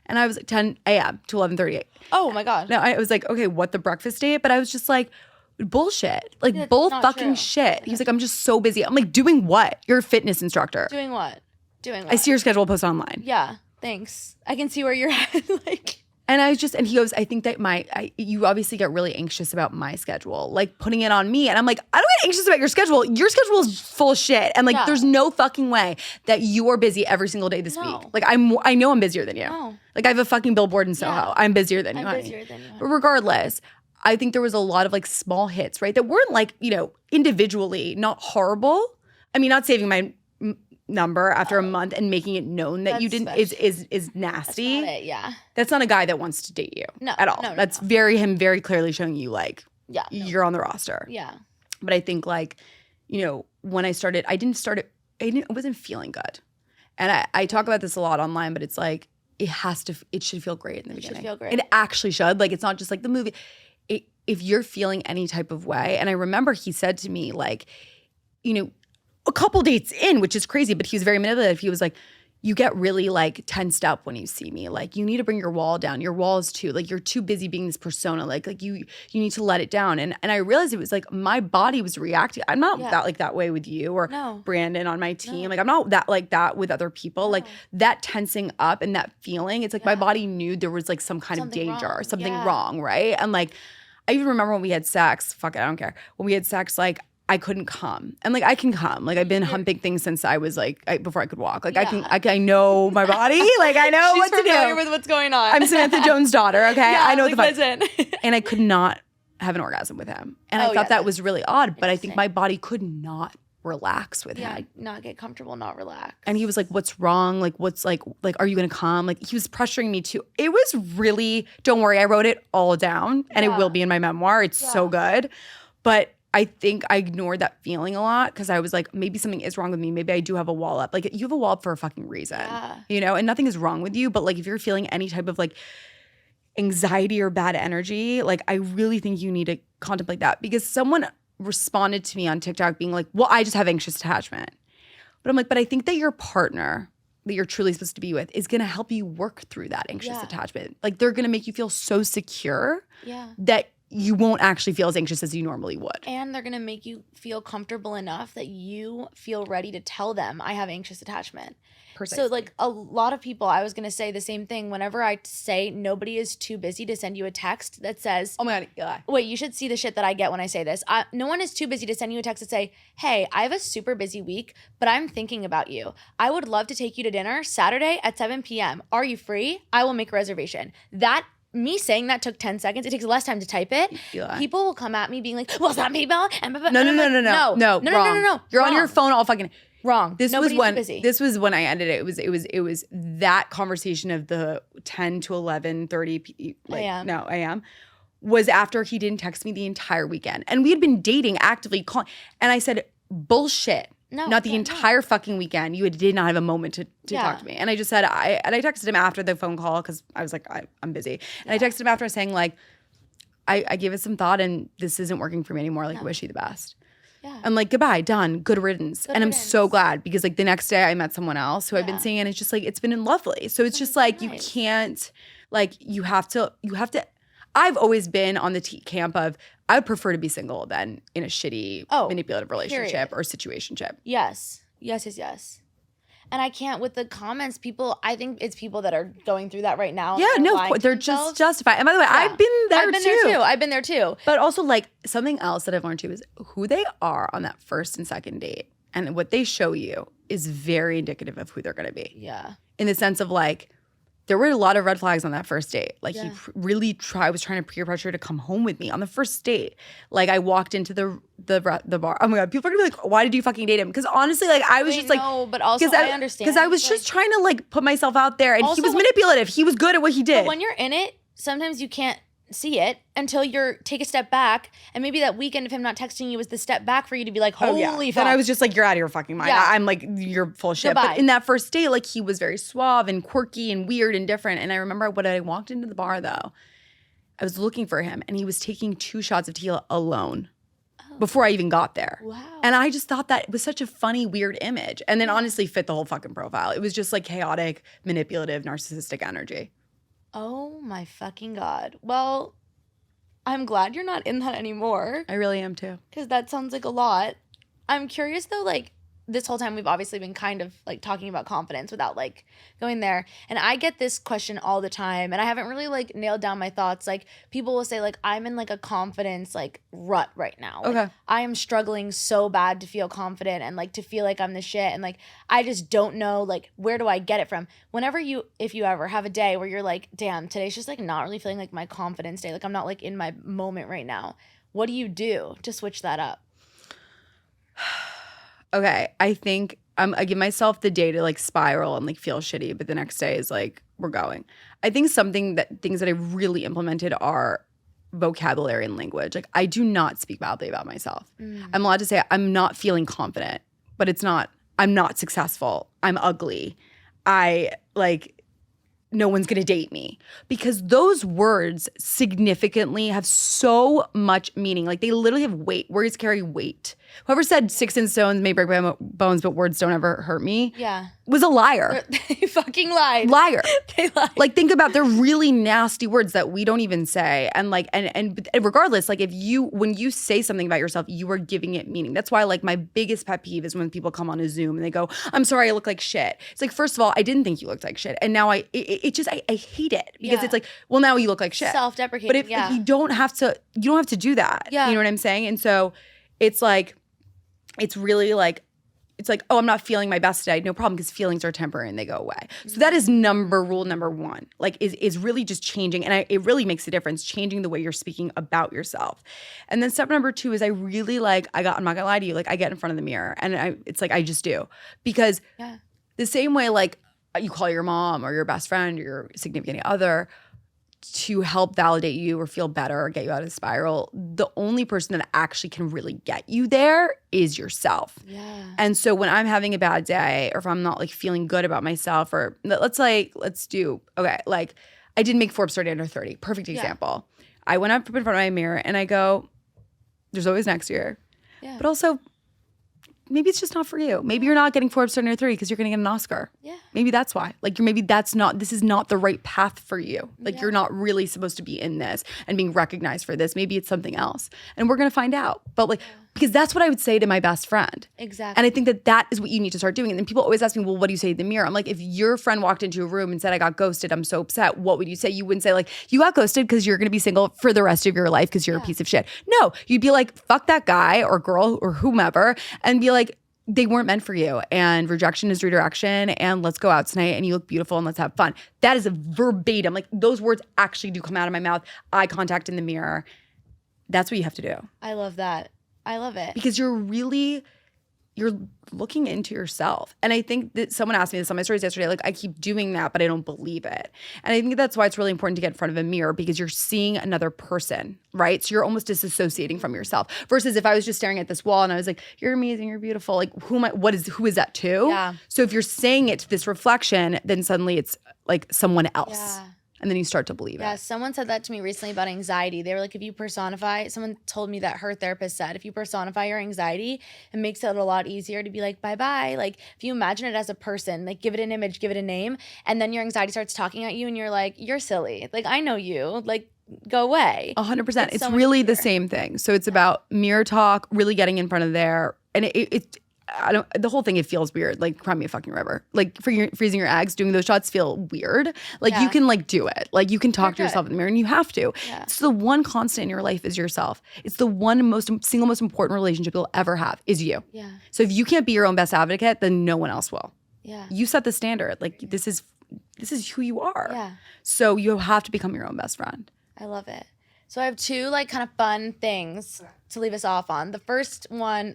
And I was like 10 a.m. to 11:30. Oh my God. No, I was like, okay, what the breakfast date? But I was just like, bullshit. Like It's bull not fucking true. shit. He's like, I'm just so busy. I'm like, doing what? You're a fitness instructor. Doing what? I see your schedule posted online. Yeah, thanks. I can see where you're at. Like, and he goes, I think that you obviously get really anxious about my schedule, like putting it on me. And I'm like, I don't get anxious about your schedule. Your schedule is full of shit. And like, there's no fucking way that you are busy every single day this week. Like, I know I'm busier than you. No. Like, I have a fucking billboard in Soho. Yeah. I'm busier than you, I'm honey. busier than you. But regardless, I think there was a lot of like small hits, right? That weren't like, individually not horrible. I mean, not saving my number after a month and making it known that you didn't is nasty. That's not it, yeah. That's not a guy that wants to date you at all. That's him very clearly showing you like you're on the roster. Yeah. But I think like, when I started, I wasn't feeling good. And I talk about this a lot online, but it's like it should feel great in the beginning. Should feel great. It actually should. Like, it's not just like the movie. If you're feeling any type of way, and I remember he said to me like, a couple dates in, which is crazy, but he was very manipulative. He was like, you get really like tensed up when you see me. Like, you need to bring your wall down. Your wall is too, like, you're too busy being this persona. Like you need to let it down. And I realized it was like my body was reacting. I'm not that way with you or Brandon on my team. Like, I'm not that with other people. Like, that tensing up and that feeling, it's like my body knew there was like some kind of danger or something wrong, right? And like, I even remember when we had sex, fuck it, I don't care. When we had sex, like, I couldn't come. And like, I can come. Like, I've been humping things since I was like, before I could walk. Like, I know my body. Like, I know what to do. She's familiar with what's going on. I'm Samantha Jones' daughter, okay? Yeah, I know like, what the listen. And I could not have an orgasm with him. And I thought that was really odd, but I think my body could not relax with him. Not get comfortable, not relax. And he was like, what's wrong? Like, what's like, are you gonna come? Like, he was pressuring me too. It was really, don't worry, I wrote it all down and it will be in my memoir. It's so good. But I think I ignored that feeling a lot because I was like, maybe something is wrong with me. Maybe I do have a wall up. Like, you have a wall up for a fucking reason, and nothing is wrong with you. But like, if you're feeling any type of like anxiety or bad energy, like, I really think you need to contemplate that, because someone responded to me on TikTok being like, well, I just have anxious attachment. But I'm like, but I think that your partner that you're truly supposed to be with is going to help you work through that anxious attachment. Like, they're going to make you feel so secure that you won't actually feel as anxious as you normally would. And they're going to make you feel comfortable enough that you feel ready to tell them, I have anxious attachment. Precisely. So like, a lot of people, I was going to say the same thing. Whenever I say nobody is too busy to send you a text that says, oh my God, wait, you should see the shit that I get when I say this. No one is too busy to send you a text that say, hey, I have a super busy week, but I'm thinking about you. I would love to take you to dinner Saturday at 7 p.m. Are you free? I will make a reservation. Me saying that took 10 seconds. It takes less time to type it. People will come at me being like, well, some people. No. You're on your phone all fucking wrong. This was when I ended it. It was that conversation of the 10 to 11:30 a.m. was after he didn't text me the entire weekend. And we had been dating, actively calling. And I said, bullshit. Not the entire fucking weekend. You did not have a moment to talk to me. And I just said, I texted him after the phone call because I was like, I'm busy. And I texted him after saying like, I gave it some thought and this isn't working for me anymore. Like, wish you the best. Yeah. I'm like, goodbye, done, good riddance. I'm so glad, because like the next day I met someone else who I've been seeing, and it's just like, it's been lovely. So it's just like, you can't, like, you have to, I've always been on the camp of, I would prefer to be single than in a shitty manipulative relationship or situationship. Yes. And I can't with the comments. I think it's people that are going through that right now. Yeah, no, they're just justified. And by the way, I've been there too. But also, like, something else that I've learned too is who they are on that first and second date, and what they show you is very indicative of who they're going to be. Yeah. In the sense of like, there were a lot of red flags on that first date. Like, he really was trying to peer pressure to come home with me on the first date. Like, I walked into the bar. Oh my God, people are gonna be like, why did you fucking date him? Because honestly, like, I was just like, no, but also I understand. Because I was just trying to like put myself out there, and he was manipulative. He was good at what he did. But when you're in it, sometimes you can't see it until take a step back, and maybe that weekend of him not texting you was the step back for you to be like, holy fuck. Then I was just like, you're out of your fucking mind. Yeah. I'm like, you're full of shit. Goodbye. But in that first date, like, he was very suave and quirky and weird and different. And I remember when I walked into the bar though, I was looking for him, and he was taking 2 shots of tequila alone before I even got there. Wow. And I just thought that was such a funny, weird image. And then honestly fit the whole fucking profile. It was just like chaotic, manipulative, narcissistic energy. Oh my fucking God. Well, I'm glad you're not in that anymore. I really am too. Because that sounds like a lot. I'm curious though, like, this whole time we've obviously been kind of like talking about confidence without like going there. And I get this question all the time and I haven't really like nailed down my thoughts. Like people will say like I'm in like a confidence like rut right now. Like, Okay. I am struggling so bad to feel confident and like to feel like I'm the shit and like I just don't know like where do I get it from. Whenever if you ever have a day where you're like, damn, today's just like not really feeling like my confidence day. Like I'm not like in my moment right now. What do you do to switch that up? Okay, I think I give myself the day to like spiral and like feel shitty, but the next day is like we're going. I think things that I really implemented are vocabulary and language. Like I do not speak badly about myself. I'm allowed to say I'm not feeling confident, but it's not. I'm not successful. I'm ugly. I like. No one's gonna date me, because those words significantly have so much meaning. Like they literally have weight. Words carry weight. Whoever said sticks and stones may break my bones, but words don't ever hurt me. Yeah. Was a liar. They fucking lied. Liar. They lied. Like think about, they're really nasty words that we don't even say. And like and regardless, like when you say something about yourself, you are giving it meaning. That's why like my biggest pet peeve is when people come on a Zoom and they go, I'm sorry, I look like shit. It's like, first of all, I didn't think you looked like shit. And now I hate it because it's like, well, now you look like shit. Self-deprecating. But if you don't have to do that. Yeah. You know what I'm saying? And so it's like, it's really like, it's like, oh, I'm not feeling my best today. No problem, because feelings are temporary and they go away. So that is rule number one. Like is really just changing, and it really makes a difference, changing the way you're speaking about yourself. And then step number 2 is I really like, I'm not gonna lie to you, like I get in front of the mirror and it's like I just do. Because the same way like you call your mom or your best friend or your significant other to help validate you or feel better or get you out of the spiral, the only person that actually can really get you there is yourself. Yeah. And so when I'm having a bad day, or if I'm not like feeling good about myself, or like I did make Forbes 30 under 30. Perfect example. I went up in front of my mirror and I go, there's always next year. Yeah. But also, maybe it's just not for you. Maybe you're not getting Forbes 30 under 30 because you're going to get an Oscar. Yeah. Maybe that's why. Like this is not the right path for you. Like you're not really supposed to be in this and being recognized for this. Maybe it's something else. And we're going to find out. But like, because that's what I would say to my best friend. Exactly. And I think that is what you need to start doing. And then people always ask me, well, what do you say to the mirror? I'm like, if your friend walked into a room and said, I got ghosted, I'm so upset, what would you say? You wouldn't say like, you got ghosted because you're going to be single for the rest of your life because you're a piece of shit. No, you'd be like, fuck that guy or girl or whomever, and be like, they weren't meant for you, and rejection is redirection, and let's go out tonight and you look beautiful and let's have fun. That is a verbatim. Like those words actually do come out of my mouth. Eye contact in the mirror. That's what you have to do. I love that. I love it. Because you're looking into yourself. And I think that someone asked me this on my stories yesterday, like I keep doing that, but I don't believe it. And I think that's why it's really important to get in front of a mirror, because you're seeing another person, right? So you're almost disassociating from yourself. Versus if I was just staring at this wall and I was like, you're amazing, you're beautiful. Like who is that to? Yeah. So if you're saying it to this reflection, then suddenly it's like someone else. Yeah. And then you start to believe it. Yeah, someone said that to me recently about anxiety. They were like, someone told me that her therapist said, if you personify your anxiety, it makes it a lot easier to be like, bye-bye. Like, if you imagine it as a person, like, give it an image, give it a name, and then your anxiety starts talking at you and you're like, you're silly. Like, I know you. Like, go away. 100%. It's so really the same thing. So it's about mirror talk, really getting in front of there. And the whole thing, it feels weird. Like, cry me a fucking river. Like, freezing your eggs, doing those shots feel weird. Like, you can like do it. Like, you can talk to yourself in the mirror, and you have to. Yeah. So the one constant in your life is yourself. It's the one single most important relationship you'll ever have is you. Yeah. So if you can't be your own best advocate, then no one else will. Yeah. You set the standard. Like, this is who you are. Yeah. So you have to become your own best friend. I love it. So I have 2 like kind of fun things to leave us off on. The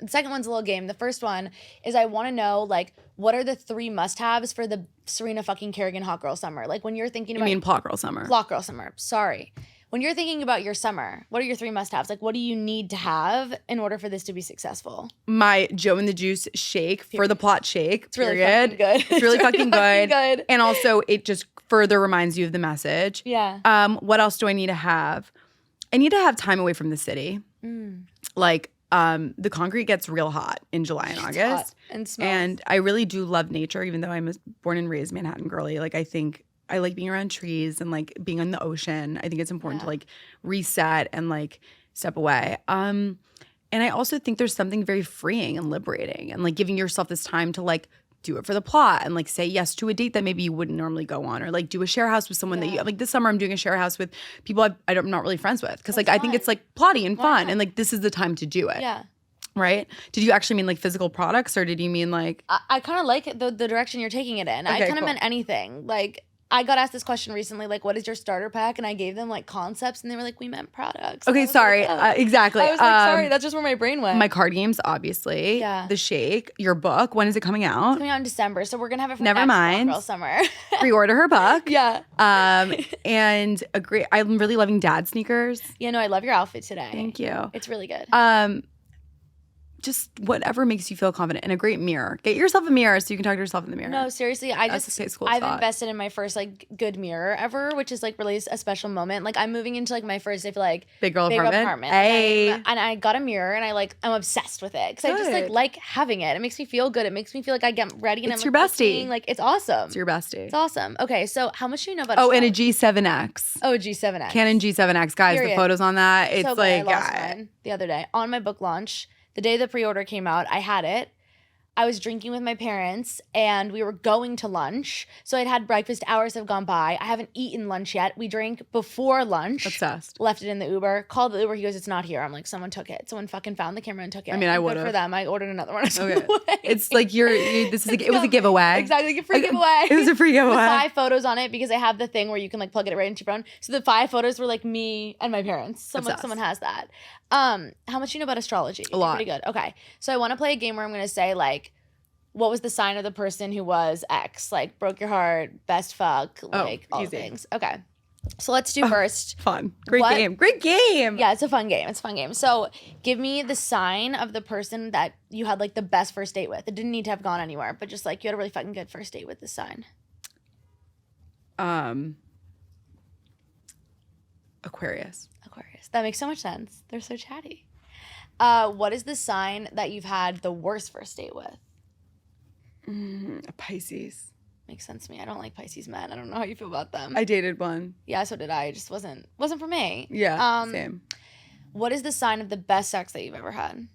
second one's a little game. The first one is I want to know like what are the 3 must-haves for the Serena fucking Kerrigan hot girl summer? Like when you're thinking about— You mean plot girl summer. Plot girl summer. Sorry. When you're thinking about your summer, what are your 3 must-haves? Like what do you need to have in order for this to be successful? My Joe and the Juice shake for the plot shake. It's really fucking good. It's really fucking good. And also it just further reminds you of the message. Yeah. What else do I need to have? I need to have time away from the city. Like, the concrete gets real hot in July and August. Hot and smells. And I really do love nature, even though I'm a born and raised Manhattan girly. Like, I think I like being around trees and like being on the ocean. I think it's important to like reset and like step away. And I also think there's something very freeing and liberating and like giving yourself this time to like do it for the plot and like say yes to a date that maybe you wouldn't normally go on, or like do a share house with someone that you like. This summer I'm doing a share house with people I'm not really friends with because like I think it's like plotty and fun and like this is the time to do it. Yeah. Right? Did you actually mean like physical products, or did you mean like I kind of like the direction you're taking it in. Okay, I kind of cool. meant anything. Like I got asked this question recently, like, what is your starter pack? And I gave them like concepts, and they were like, we meant products. Okay, sorry. Like, oh. Exactly. I was like, sorry, that's just where my brain went. My card games, obviously. Yeah. The Shake, your book. When is it coming out? It's coming out in December, so we're gonna have it for Never next mind. Girl Summer. Pre-order her book. Yeah. And agree. I'm really loving dad sneakers. Yeah, no, I love your outfit today. Thank you. It's really good. Just whatever makes you feel confident, and a great mirror. Get yourself a mirror so you can talk to yourself in the mirror. No, seriously, I've invested in my first like good mirror ever, which is like really a special moment. Like I'm moving into like my first, I feel like big girl apartment. Hey. And I got a mirror, and I'm obsessed with it because I just like having it. It makes me feel good. It makes me feel like I get ready and it's I'm your like, bestie. Like it's awesome. It's your bestie. It's awesome. Okay, so how much do you know about? And a G7X. Oh, a G7X. Canon G7X, guys. Period. The photos on that. It's so like I lost mine the other day on my book launch. The day the pre-order came out, I had it. I was drinking with my parents and we were going to lunch. So I'd had breakfast, hours have gone by. I haven't eaten lunch yet. We drank before lunch. Obsessed. Left it in the Uber. Called the Uber. He goes, it's not here. I'm like, someone took it. Someone fucking found the camera and took it. I mean, I would have. Good for them. I ordered another one. Okay. It's like it was a giveaway. Exactly. Like a free giveaway. It was a free giveaway. With 5 photos on it because I have the thing where you can like plug it right into your phone. So the 5 photos were like me and my parents. Someone has that. How much do you know about astrology? A lot. Pretty good. Okay. So I want to play a game where I'm going to say like, what was the sign of the person who was X? Like broke your heart, best fuck, like all the things. Okay. So let's do first. Fun. Great game. Yeah, it's a fun game. So give me the sign of the person that you had like the best first date with. It didn't need to have gone anywhere, but just like you had a really fucking good first date with this sign. Aquarius. That makes so much sense. They're so chatty. What is the sign that you've had the worst first date with? A Pisces. Makes sense to me. I don't like Pisces men. I don't know how you feel about them. I dated one. Yeah, so did I. It just wasn't for me. Yeah, same. What is the sign of the best sex that you've ever had?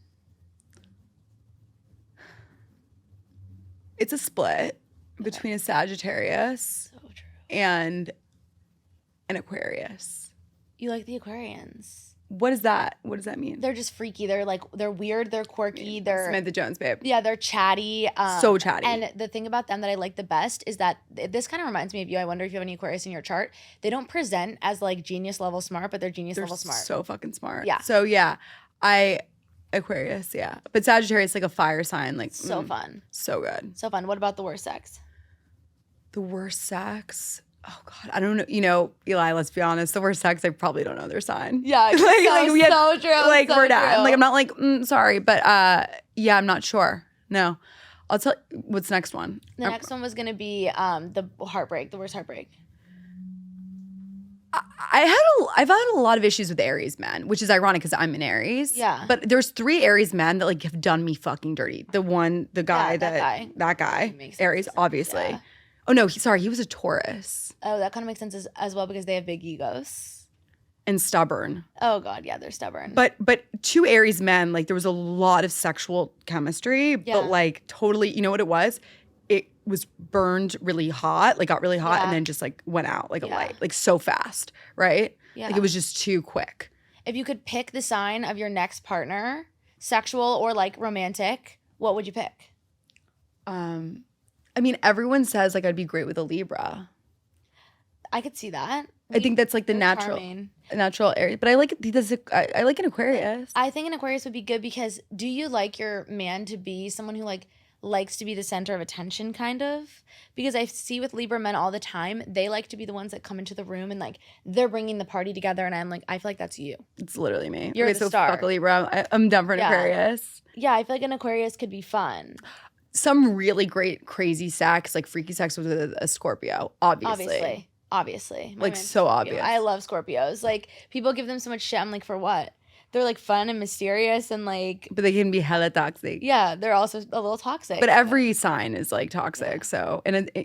It's a split between a Sagittarius and an Aquarius. You like the Aquarians. What is that? What does that mean? They're just freaky. They're weird. They're quirky. They're Samantha Jones, babe. Yeah, they're chatty. So chatty. And the thing about them that I like the best is that this kind of reminds me of you. I wonder if you have any Aquarius in your chart. They don't present as like genius level smart, but they're genius level smart. So fucking smart. Yeah. So yeah, Aquarius, yeah. But Sagittarius, like a fire sign, like so fun. So good. So fun. What about the worst sex? The worst sex? Oh God, I don't know. You know, Eli, let's be honest. The worst sex, I probably don't know their sign. Yeah, we had, so true. Like so we're done. true. Like I'm not like sorry, but yeah, I'm not sure. No, I'll tell. What's the next one? The next one was gonna be the heartbreak, the worst heartbreak. I've had a lot of issues with Aries men, which is ironic because I'm an Aries. Yeah. But there's 3 Aries men that like have done me fucking dirty. The guy, that guy, Aries, obviously. Yeah. Oh no, he was a Taurus. Oh, that kind of makes sense as well because they have big egos. And stubborn. Oh God, yeah, they're stubborn. But 2 Aries men, like there was a lot of sexual chemistry, but like totally, you know what it was? It was burned really hot, like got really hot and then just like went out like a light, like so fast, right? Yeah. Like it was just too quick. If you could pick the sign of your next partner, sexual or like romantic, what would you pick? I mean, everyone says like I'd be great with a Libra. I could see that. I think that's like the natural area. But I like I like an Aquarius. I think an Aquarius would be good because do you like your man to be someone who like likes to be the center of attention kind of? Because I see with Libra men all the time, they like to be the ones that come into the room and like they're bringing the party together and I'm like, I feel like that's you. It's literally me. You're the star. Fuck a Libra. I'm done for an Aquarius. Yeah, I feel like an Aquarius could be fun. Some really great crazy sex, like freaky sex with a Scorpio, obviously. Obviously. Like so obvious. I love Scorpios. Like people give them so much shit. I'm like, for what? they're like fun and mysterious and like, but they can be hella toxic. yeah, they're also a little toxic. But every sign is like toxic, so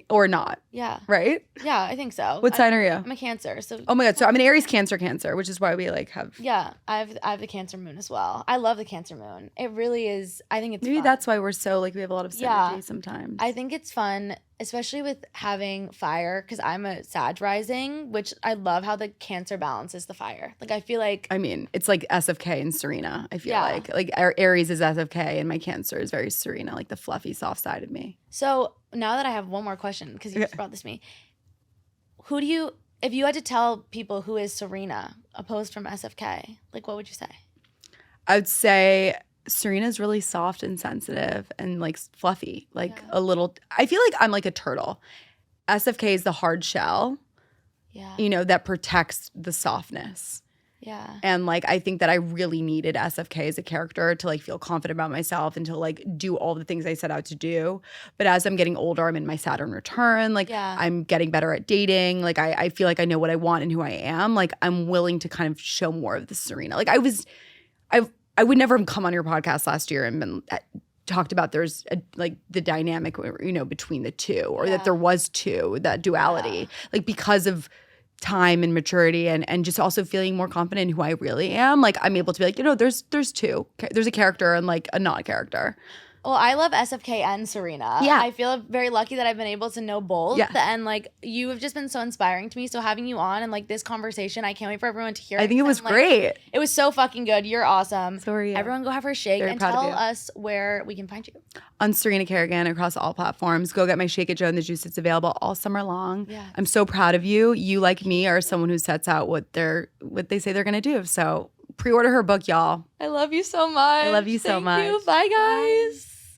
or not. Yeah. Right? Yeah, I think so. What sign are you? I'm a Cancer. So oh my god, so I'm an Aries Cancer, which is why we like have. Yeah, I have the Cancer moon as well. I love the Cancer moon. It really is. I think it's maybe fun. that's why we're so like we have a lot of synergy sometimes. I think it's fun, especially with having fire, because I'm a Sag rising, which I love how the Cancer balances the fire. Like I feel like, I mean, it's like SFK and Serena. I feel like Aries is SFK and my Cancer is very Serena, like the fluffy, soft side of me. So now that I have one more question, because you just brought this to me, if you had to tell people who is Serena opposed from SFK, like what would you say? I would say Serena's really soft and sensitive and like fluffy, like a little. I feel like I'm like a turtle. SFK is the hard shell, that protects the softness. Yeah. And like I think that I really needed SFK as a character to like feel confident about myself and to like do all the things I set out to do. But as I'm getting older, I'm in my Saturn return. Like I'm getting better at dating. Like I feel like I know what I want and who I am. Like I'm willing to kind of show more of the Serena. Like I would never have come on your podcast last year and been talked about there's like the dynamic, between the two, or that there was that duality, like because of time and maturity and just also feeling more confident in who I really am. Like I'm able to be like, there's two. There's a character and like a non-character. Well, I love SFK and Serena. Yeah. I feel very lucky that I've been able to know both. Yeah. And like you have just been so inspiring to me. So having you on and like this conversation, I can't wait for everyone to hear it. I think it was great. It was so fucking good. You're awesome. So are you. Everyone go have her shake and tell us where we can find you. On Serena Kerrigan across all platforms. Go get my Shake It Joe and the Juice. It's available all summer long. Yeah. I'm so proud of you. You, like me, are someone who sets out what they say they're gonna do. So pre-order her book, y'all. I love you so much. I love you so much. Thank you. Bye, guys. Bye.